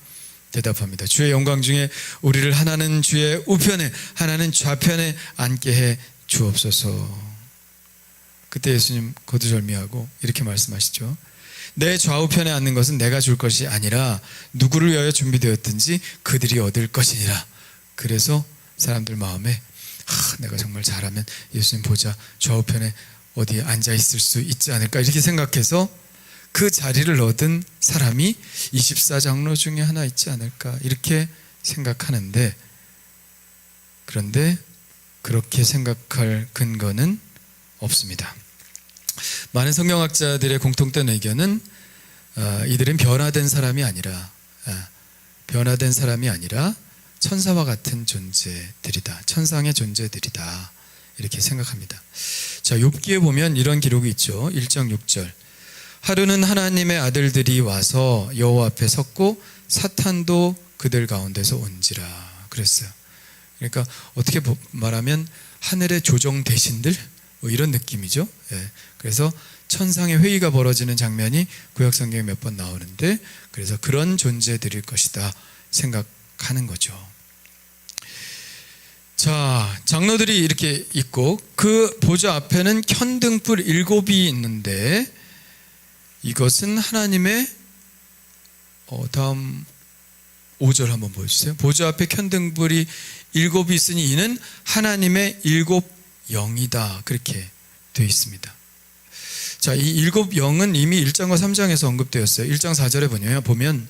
대답합니다. 주의 영광 중에 우리를 하나는 주의 우편에, 하나는 좌편에 앉게 해 주옵소서. 그때 예수님 거두절미하고 이렇게 말씀하시죠. 내 좌우편에 앉는 것은 내가 줄 것이 아니라 누구를 위하여 준비되었든지 그들이 얻을 것이니라. 그래서 사람들 마음에 내가 정말 잘하면 예수님 보자 좌우편에 어디에 앉아 있을 수 있지 않을까 이렇게 생각해서 그 자리를 얻은 사람이 24장로 중에 하나 있지 않을까 이렇게 생각하는데, 그런데 그렇게 생각할 근거는 없습니다. 많은 성경학자들의 공통된 의견은 이들은 변화된 사람이 아니라 천사와 같은 존재들이다. 천상의 존재들이다. 이렇게 생각합니다. 자, 욥기에 보면 이런 기록이 있죠. 1장 6절. 하루는 하나님의 아들들이 와서 여호와 앞에 섰고 사탄도 그들 가운데서 온지라 그랬어요. 그러니까 어떻게 말하면 하늘의 조정 대신들 뭐 이런 느낌이죠. 예. 그래서 천상의 회의가 벌어지는 장면이 구약성경에 몇 번 나오는데, 그래서 그런 존재들일 것이다 생각하는 거죠. 자, 장로들이 이렇게 있고 그 보좌 앞에는 현등불 7이 있는데, 이것은 하나님의 다음 5절 한번 보여주세요. 보좌 앞에 현등불이 7이 있으니 이는 하나님의 7 영이다. 그렇게 되어 있습니다. 자, 이 7 영은 이미 1장과 3장에서 언급되었어요. 1장 4절에 보면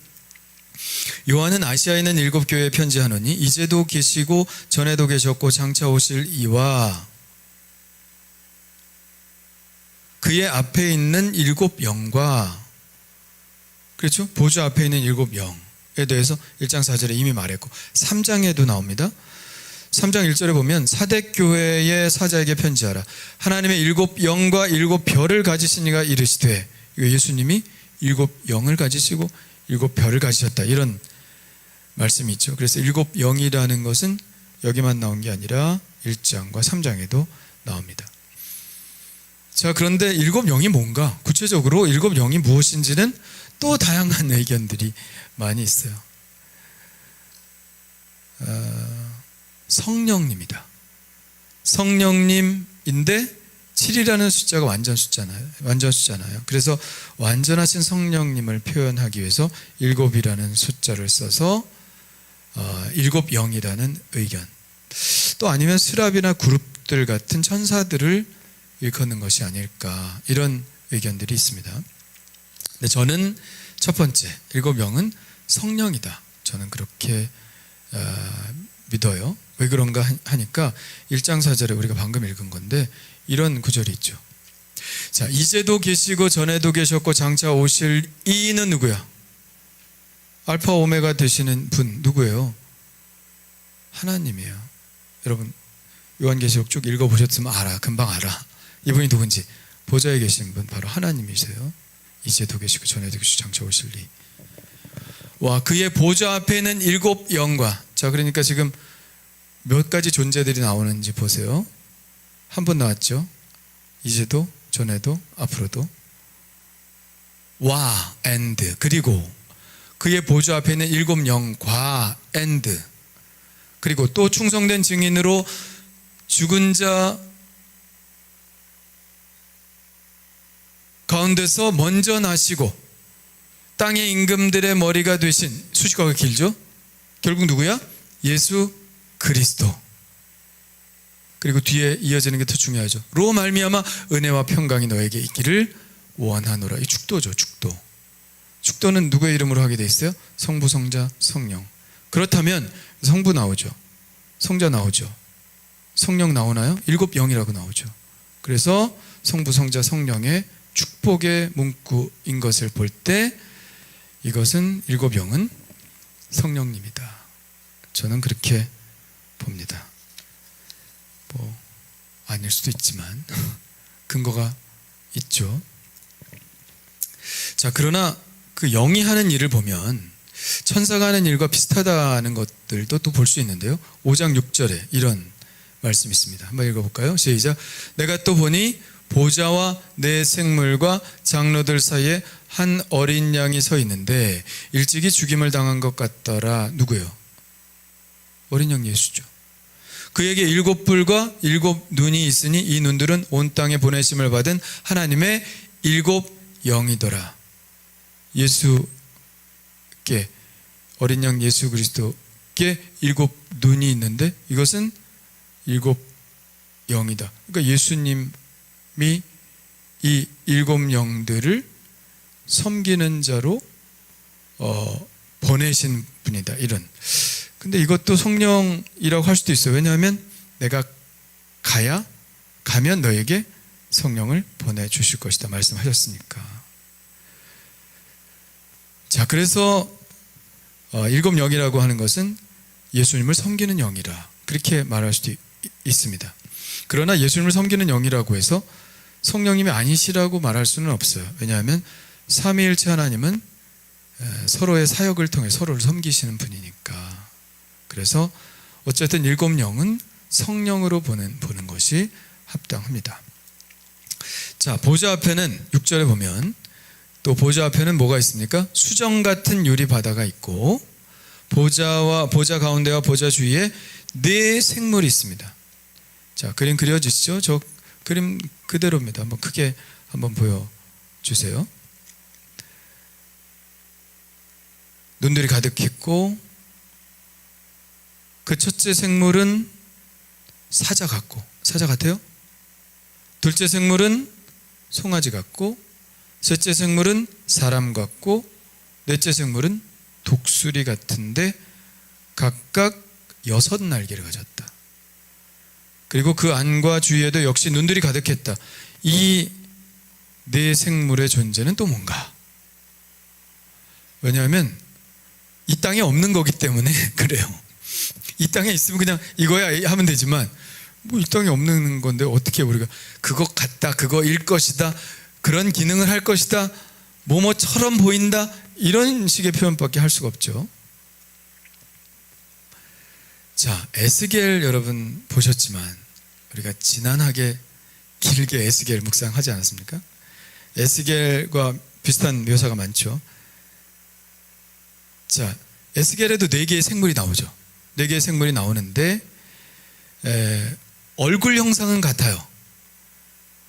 요한은 아시아에 있는 7 교회에 편지하노니 이제도 계시고 전에도 계셨고 장차 오실 이와 그의 앞에 있는 7 영과, 그렇죠? 보좌 앞에 있는 7 영에 대해서 1장 4절에 이미 말했고 3장에도 나옵니다. 3장 1절에 보면 사대교회의 사자에게 편지하라. 하나님의 7 영과 7 별을 가지신 이가 이르시되, 예수님이 7 영을 가지시고 7 별을 가지셨다 이런 말씀이 있죠. 그래서 7 영이라는 것은 여기만 나온 게 아니라 1장과 3장에도 나옵니다. 자, 그런데 7 영이 뭔가, 구체적으로 7 영이 무엇인지는 또 다양한 의견들이 많이 있어요. 성령님이다. 성령님인데 7이라는 숫자가 완전 숫자잖아요. 그래서 완전하신 성령님을 표현하기 위해서 7이라는 숫자를 써서 7 영이라는 의견. 또 아니면 스랍이나 그룹들 같은 천사들을 일컫는 것이 아닐까, 이런 의견들이 있습니다. 근데 저는 첫 번째 7 영은 성령이다. 저는 그렇게 믿어요. 왜 그런가 하니까 1장 4절에 우리가 방금 읽은 건데 이런 구절이 있죠. 자, 이제도 계시고 전에도 계셨고 장차 오실 이는 누구야? 알파 오메가 되시는 분 누구예요? 하나님이에요. 여러분 요한계시록 쭉 읽어보셨으면 금방 알아. 이분이 누군지. 보좌에 계신 분 바로 하나님이세요. 이제도 계시고 전에도 계시고 장차 오실 이. 와, 그의 보좌 앞에는 7 영과, 자, 그러니까 지금 몇 가지 존재들이 나오는지 보세요. 한 번 나왔죠. 이제도, 전에도, 앞으로도. 와, and, 그리고 그의 보좌 앞에 있는 7 영과 and, 그리고 또 충성된 증인으로 죽은 자 가운데서 먼저 나시고 땅의 임금들의 머리가 되신, 수식어가 길죠. 결국 누구야? 예수 그리스도. 그리고 뒤에 이어지는 게 더 중요하죠. 로 말미암아 은혜와 평강이 너에게 있기를 원하노라. 이 축도죠. 축도는 누구의 이름으로 하게 돼 있어요? 성부, 성자, 성령. 그렇다면 성부 나오죠. 성자 나오죠. 성령 나오나요? 7 영이라고 나오죠. 그래서 성부, 성자, 성령의 축복의 문구인 것을 볼 때 이것은 7 영은 성령님이다. 저는 그렇게 봅니다. 아닐 수도 있지만 근거가 있죠. 자, 그러나 그 영이 하는 일을 보면 천사가 하는 일과 비슷하다는 것들도 또 볼 수 있는데요. 5장 6절에 이런 말씀이 있습니다. 한번 읽어볼까요? 시작. 내가 또 보니 보좌와 내 생물과 장로들 사이에 한 어린 양이 서 있는데 일찍이 죽임을 당한 것 같더라. 누구예요? 어린 양 예수죠. 그에게 7뿔과 7눈이 있으니 이 눈들은 온 땅에 보내심을 받은 하나님의 7 영이더라. 예수께, 어린 양 예수 그리스도께 7 눈이 있는데 이것은 7 영이다. 그러니까 예수님이 이 7 영들을 섬기는 자로 보내신 분이다. 이런. 근데 이것도 성령이라고 할 수도 있어요. 왜냐하면 내가 가면 너에게 성령을 보내주실 것이다 말씀하셨으니까. 자, 그래서 7 영이라고 하는 것은 예수님을 섬기는 영이라 그렇게 말할 수도 있습니다. 그러나 예수님을 섬기는 영이라고 해서 성령님이 아니시라고 말할 수는 없어요. 왜냐하면 삼위일체 하나님은 서로의 사역을 통해 서로를 섬기시는 분이니까. 그래서 어쨌든 7 영은 성령으로 보는 것이 합당합니다. 자, 보좌 앞에는 6절에 보면 또 보좌 앞에는 뭐가 있습니까? 수정 같은 유리 바다가 있고 보좌 가운데와 보좌 주위에 4 생물이 있습니다. 자, 그림 그려지시죠? 저 그림 그대로입니다. 한번 크게 한번 보여주세요. 눈들이 가득했고 그 첫째 생물은 사자 같아요. 둘째 생물은 송아지 같고 셋째 생물은 사람 같고 넷째 생물은 독수리 같은데 각각 6 날개를 가졌다. 그리고 그 안과 주위에도 역시 눈들이 가득했다. 이 4 생물의 존재는 또 뭔가? 왜냐하면 이 땅에 없는 거기 때문에 그래요. 이 땅에 있으면 그냥 이거야 하면 되지만 뭐 이 땅에 없는 건데 어떻게 우리가 그거 같다, 그거일 것이다, 그런 기능을 할 것이다, 뭐뭐처럼 보인다, 이런 식의 표현밖에 할 수가 없죠. 자, 에스겔 여러분 보셨지만 우리가 지난하게 길게 에스겔 묵상하지 않았습니까? 에스겔과 비슷한 묘사가 많죠. 자, 에스겔에도 4개의 생물이 나오죠. 4개의 생물이 나오는데 얼굴 형상은 같아요.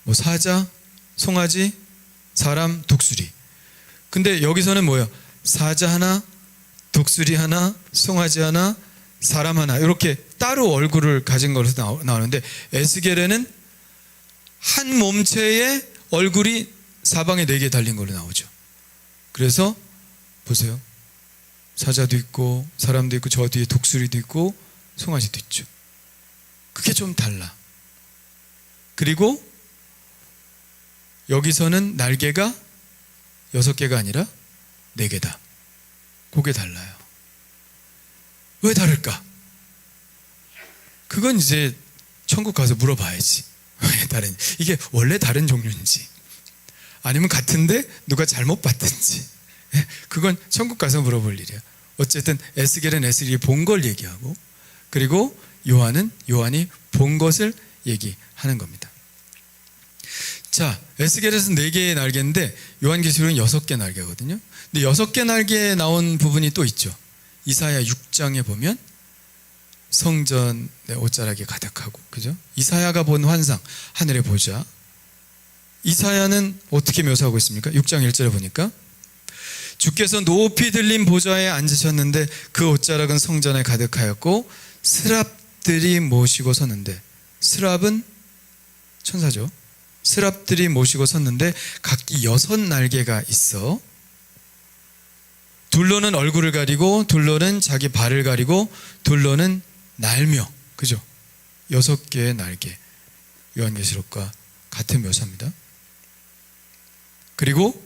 뭐 사자, 송아지, 사람, 독수리. 근데 여기서는 뭐예요? 사자 하나, 독수리 하나, 송아지 하나, 사람 하나, 이렇게 따로 얼굴을 가진 것으로 나오는데 에스겔에는 한 몸체에 얼굴이 사방에 4개 달린 걸로 나오죠. 그래서 보세요. 사자도 있고 사람도 있고 저 뒤에 독수리도 있고 송아지도 있죠. 그게 좀 달라. 그리고 여기서는 날개가 6개가 아니라 4개다. 그게 달라요. 왜 다를까? 그건 이제 천국 가서 물어봐야지. 왜 다른? 이게 원래 다른 종류인지 아니면 같은데 누가 잘못 봤든지, 그건 천국 가서 물어볼 일이야. 어쨌든 에스겔은 에스겔이 본 걸 얘기하고, 그리고 요한이 본 것을 얘기하는 겁니다. 자, 에스겔에서 4개의 날개인데 요한계시록은 6개 날개거든요. 근데 6개 날개에 나온 부분이 또 있죠. 이사야 6장에 보면 성전의 옷자락이 가득하고, 그죠? 이사야가 본 환상, 하늘의 보좌. 이사야는 어떻게 묘사하고 있습니까? 6장 1절에 보니까 주께서 높이 들린 보좌에 앉으셨는데 그 옷자락은 성전에 가득하였고 스랍들이 모시고 섰는데, 스랍은 천사죠. 스랍들이 모시고 섰는데 각기 6 날개가 있어. 둘로는 얼굴을 가리고 둘로는 자기 발을 가리고 둘로는 날며, 그죠? 6개의 날개. 요한계시록과 같은 묘사입니다. 그리고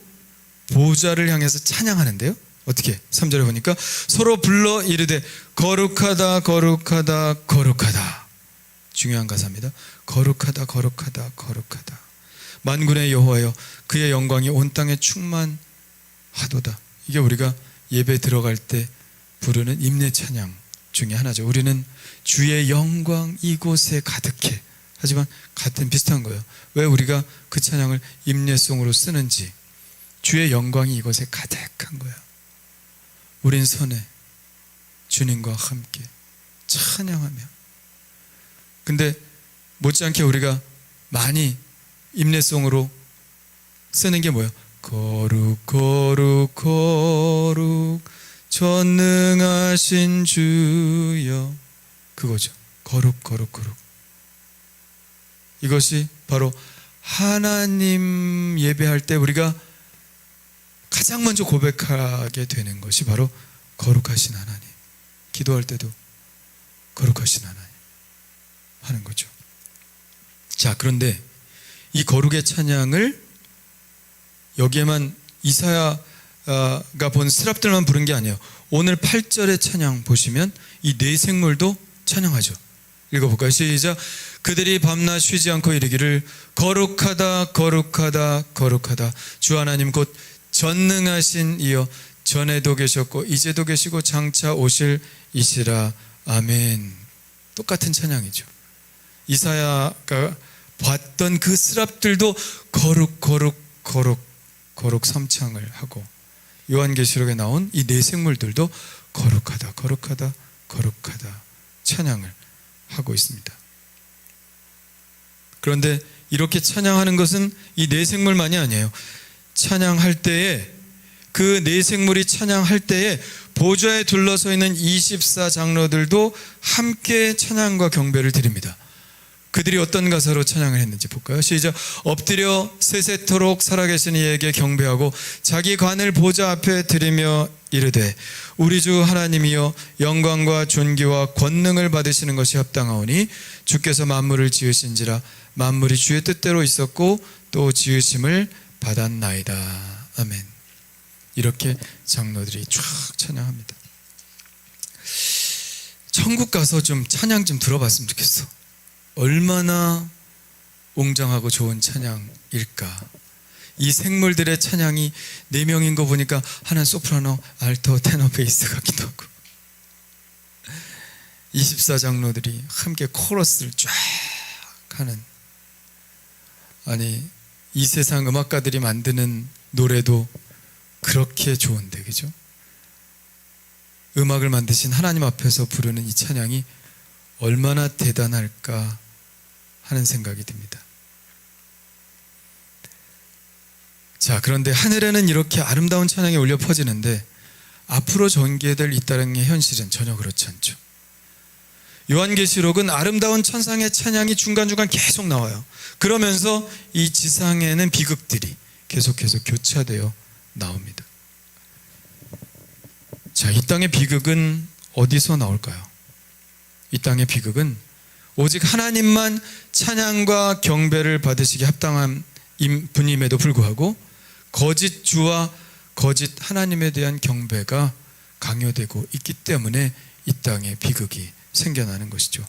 보좌를 향해서 찬양하는데요. 어떻게? 3절에 보니까 서로 불러 이르되 거룩하다 거룩하다 거룩하다. 중요한 가사입니다. 거룩하다 거룩하다 거룩하다. 만군의 여호와여, 그의 영광이 온 땅에 충만하도다. 하도다. 이게 우리가 예배 들어갈 때 부르는 임내 찬양 중에 하나죠. 우리는 주의 영광 이곳에 가득해. 하지만 같은 비슷한 거예요. 왜 우리가 그 찬양을 임내송으로 쓰는지, 주의 영광이 이곳에 가득한 거야. 우린 선에 주님과 함께 찬양하며. 근데 못지않게 우리가 많이 임내송으로 쓰는 게 뭐예요? 거룩 거룩 거룩 전능하신 주여. 그거죠. 거룩 거룩 거룩. 이것이 바로 하나님 예배할 때 우리가 가장 먼저 고백하게 되는 것이 바로 거룩하신 하나님. 기도할 때도 거룩하신 하나님 하는 거죠. 자, 그런데 이 거룩의 찬양을 여기에만 이사야가 본 스랍들만 부른 게 아니에요. 오늘 8절의 찬양 보시면 이 네 생물도 찬양하죠. 읽어볼까요? 시작. 그들이 밤낮 쉬지 않고 이르기를 거룩하다 거룩하다 거룩하다 주 하나님 곧 전능하신 이여 전에도 계셨고 이제도 계시고 장차 오실 이시라. 아멘. 똑같은 찬양이죠. 이사야가 봤던 그 스랍들도 거룩 거룩 거룩 거룩 삼창을 하고, 요한계시록에 나온 이 네 생물들도 거룩하다 거룩하다 거룩하다 찬양을 하고 있습니다. 그런데 이렇게 찬양하는 것은 이 네 생물만이 아니에요. 찬양할 때에, 그 네 생물이 찬양할 때에 보좌에 둘러서 있는 24장로들도 함께 찬양과 경배를 드립니다. 그들이 어떤 가사로 찬양을 했는지 볼까요? 시작. 엎드려 세세토록 살아계신 이에게 경배하고 자기 관을 보좌 앞에 드리며 이르되 우리 주 하나님이여 영광과 존귀와 권능을 받으시는 것이 합당하오니 주께서 만물을 지으신지라 만물이 주의 뜻대로 있었고 또 지으심을 받았나이다. 아멘. 이렇게 장로들이 쫙 찬양합니다. 천국 가서 좀 찬양 좀 들어봤으면 좋겠어. 얼마나 웅장하고 좋은 찬양일까. 이 생물들의 찬양이 4명인 거 보니까 하나는 소프라노, 알토, 테너, 베이스 같기도 하고 24장로들이 함께 코러스를 쫙 하는, 아니 이 세상 음악가들이 만드는 노래도 그렇게 좋은데, 그죠? 음악을 만드신 하나님 앞에서 부르는 이 찬양이 얼마나 대단할까 하는 생각이 듭니다. 자, 그런데 하늘에는 이렇게 아름다운 찬양이 울려 퍼지는데 앞으로 전개될 이 땅의 현실은 전혀 그렇지 않죠. 요한계시록은 아름다운 천상의 찬양이 중간중간 계속 나와요. 그러면서 이 지상에는 비극들이 계속해서 교차되어 나옵니다. 자, 이 땅의 비극은 어디서 나올까요? 이 땅의 비극은 오직 하나님만 찬양과 경배를 받으시기 합당한 분임에도 불구하고 거짓 주와 거짓 하나님에 대한 경배가 강요되고 있기 때문에 이 땅에 비극이 생겨나는 것이죠.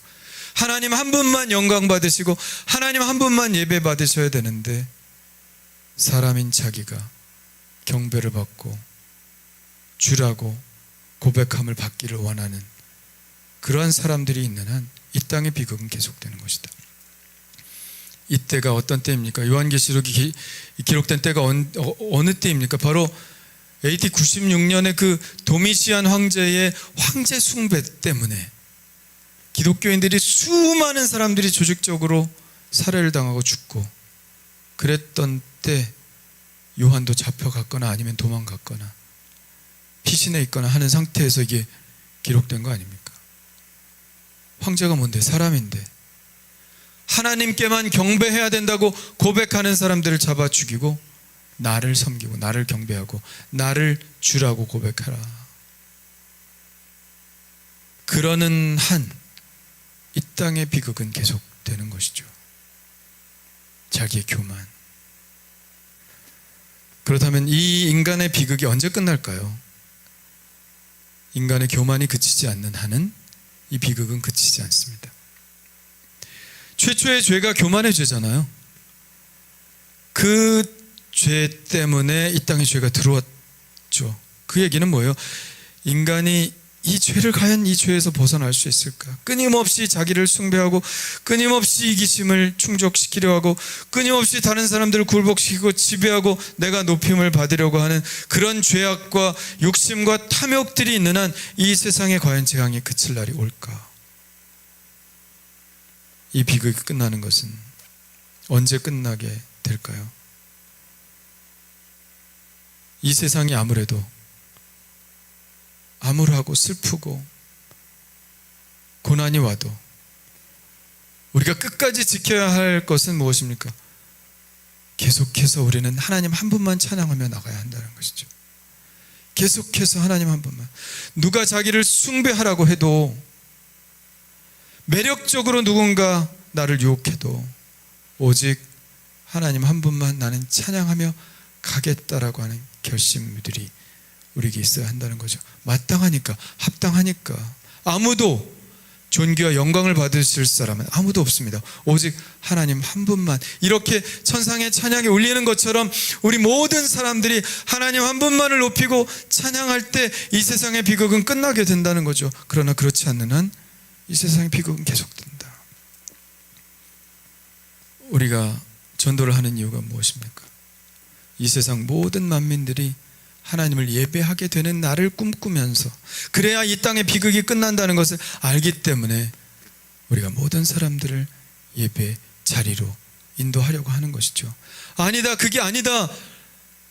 하나님 한 분만 영광 받으시고 하나님 한 분만 예배 받으셔야 되는데 사람인 자기가 경배를 받고 주라고 고백함을 받기를 원하는 그러한 사람들이 있는 한 이 땅의 비극은 계속되는 것이다. 이때가 어떤 때입니까? 요한계시록이 기록된 때가 어느 때입니까? 바로 AD 96년에 그 도미시안 황제의 황제 숭배 때문에 기독교인들이, 수많은 사람들이 조직적으로 살해를 당하고 죽고 그랬던 때 요한도 잡혀갔거나 아니면 도망갔거나 피신해 있거나 하는 상태에서 이게 기록된 거 아닙니까? 황제가 뭔데? 사람인데 하나님께만 경배해야 된다고 고백하는 사람들을 잡아 죽이고 나를 섬기고 나를 경배하고 나를 주라고 고백하라. 그러는 한 이 땅의 비극은 계속되는 것이죠. 자기의 교만. 그렇다면 이 인간의 비극이 언제 끝날까요? 인간의 교만이 그치지 않는 한은 이 비극은 그치지 않습니다. 최초의 죄가 교만의 죄잖아요. 그 죄 때문에 이 땅에 죄가 들어왔기 없죠. 그 얘기는 뭐예요? 인간이 이 죄를 과연 이 죄에서 벗어날 수 있을까? 끊임없이 자기를 숭배하고 끊임없이 이기심을 충족시키려 하고 끊임없이 다른 사람들을 굴복시키고 지배하고 내가 높임을 받으려고 하는 그런 죄악과 욕심과 탐욕들이 있는 한 이 세상에 과연 재앙이 그칠 날이 올까? 이 비극이 끝나는 것은 언제 끝나게 될까요? 이 세상이 아무래도 암울하고 슬프고 고난이 와도 우리가 끝까지 지켜야 할 것은 무엇입니까? 계속해서 우리는 하나님 한 분만 찬양하며 나가야 한다는 것이죠. 계속해서 하나님 한 분만. 누가 자기를 숭배하라고 해도, 매력적으로 누군가 나를 유혹해도 오직 하나님 한 분만 나는 찬양하며 가겠다라고 하는 결심들이 우리에게 있어야 한다는 거죠. 마땅하니까, 합당하니까. 아무도 존귀와 영광을 받으실 사람은 아무도 없습니다. 오직 하나님 한 분만. 이렇게 천상의 찬양이 울리는 것처럼 우리 모든 사람들이 하나님 한 분만을 높이고 찬양할 때 이 세상의 비극은 끝나게 된다는 거죠. 그러나 그렇지 않는 한 이 세상의 비극은 계속된다. 우리가 전도를 하는 이유가 무엇입니까? 이 세상 모든 만민들이 하나님을 예배하게 되는 날을 꿈꾸면서, 그래야 이 땅의 비극이 끝난다는 것을 알기 때문에 우리가 모든 사람들을 예배 자리로 인도하려고 하는 것이죠. 아니다, 그게 아니다,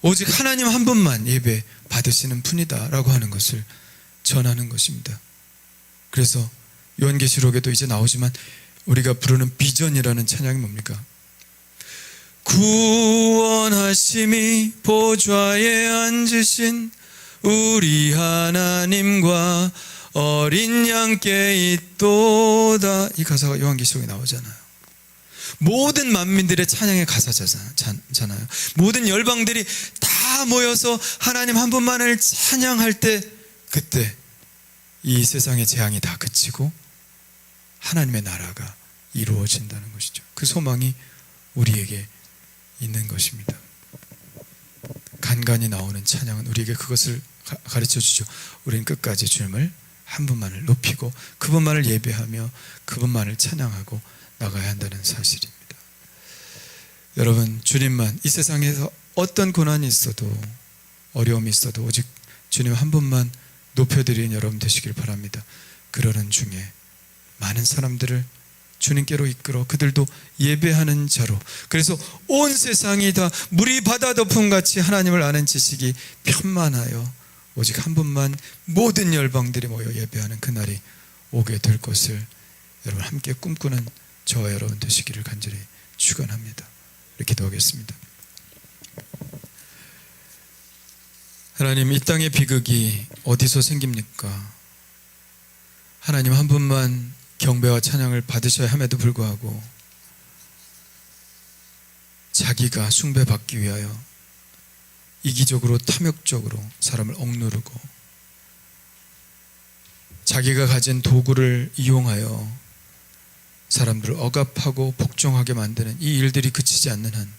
오직 하나님 한 분만 예배 받으시는 분이다 라고 하는 것을 전하는 것입니다. 그래서 요한계시록에도 이제 나오지만 우리가 부르는 비전이라는 찬양이 뭡니까? 구원하심이 보좌에 앉으신 우리 하나님과 어린 양께 있도다. 이 가사가 요한계시록에 나오잖아요. 모든 만민들의 찬양의 가사잖아요. 모든 열방들이 다 모여서 하나님 한 분만을 찬양할 때, 그때 이 세상의 재앙이 다 그치고 하나님의 나라가 이루어진다는 것이죠. 그 소망이 우리에게 있는 것입니다. 간간히 나오는 찬양은 우리에게 그것을 가르쳐 주죠. 우리는 끝까지 주님을 한 분만을 높이고 그분만을 예배하며 그분만을 찬양하고 나가야 한다는 사실입니다. 여러분, 주님만, 이 세상에서 어떤 고난이 있어도 어려움이 있어도 오직 주님 한 분만 높여드리는 여러분 되시길 바랍니다. 그러는 중에 많은 사람들을 주님께로 이끌어 그들도 예배하는 자로, 그래서 온 세상이 다 물이 바다 덮음같이 하나님을 아는 지식이 편만하여 오직 한 분만 모든 열방들이 모여 예배하는 그날이 오게 될 것을 여러분 함께 꿈꾸는 저와 여러분 되시기를 간절히 축원합니다. 이렇게 기도하겠습니다. 하나님, 이 땅의 비극이 어디서 생깁니까? 하나님 한 분만 경배와 찬양을 받으셔야 함에도 불구하고 자기가 숭배받기 위하여 이기적으로 탐욕적으로 사람을 억누르고 자기가 가진 도구를 이용하여 사람들을 억압하고 복종하게 만드는 이 일들이 그치지 않는 한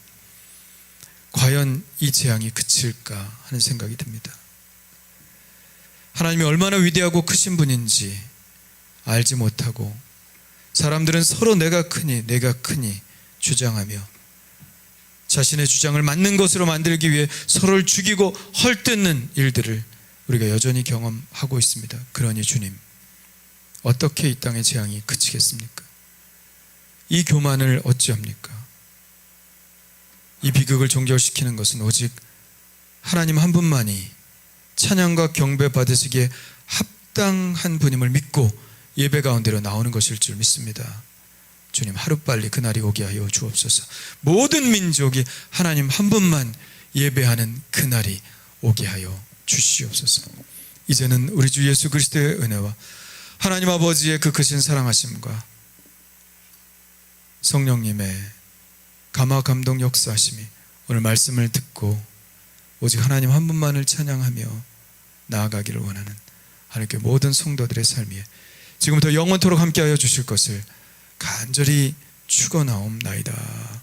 과연 이 재앙이 그칠까 하는 생각이 듭니다. 하나님이 얼마나 위대하고 크신 분인지 알지 못하고 사람들은 서로 내가 크니 주장하며 자신의 주장을 맞는 것으로 만들기 위해 서로를 죽이고 헐뜯는 일들을 우리가 여전히 경험하고 있습니다. 그러니 주님, 어떻게 이 땅의 재앙이 그치겠습니까? 이 교만을 어찌합니까? 이 비극을 종결시키는 것은 오직 하나님 한 분만이 찬양과 경배 받으시기에 합당한 분임을 믿고 예배 가운데로 나오는 것일 줄 믿습니다. 주님, 하루빨리 그날이 오게 하여 주옵소서. 모든 민족이 하나님 한 분만 예배하는 그날이 오게 하여 주시옵소서. 이제는 우리 주 예수 그리스도의 은혜와 하나님 아버지의 그 크신 사랑하심과 성령님의 감화 감동 역사하심이 오늘 말씀을 듣고 오직 하나님 한 분만을 찬양하며 나아가기를 원하는 하나님께 모든 성도들의 삶이 지금부터 영원토록 함께하여 주실 것을 간절히 축원하옵나이다.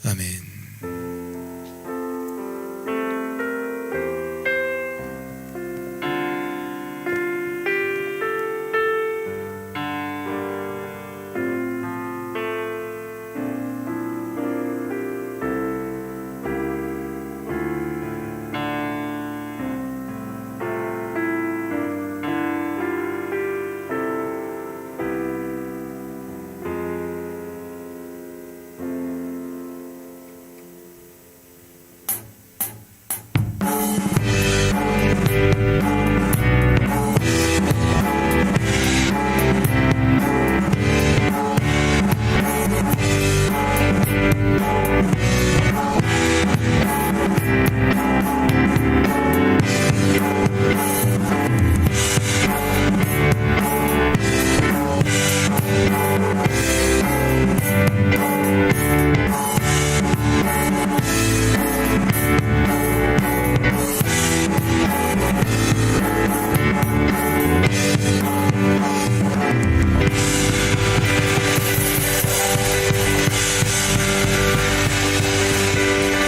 아멘.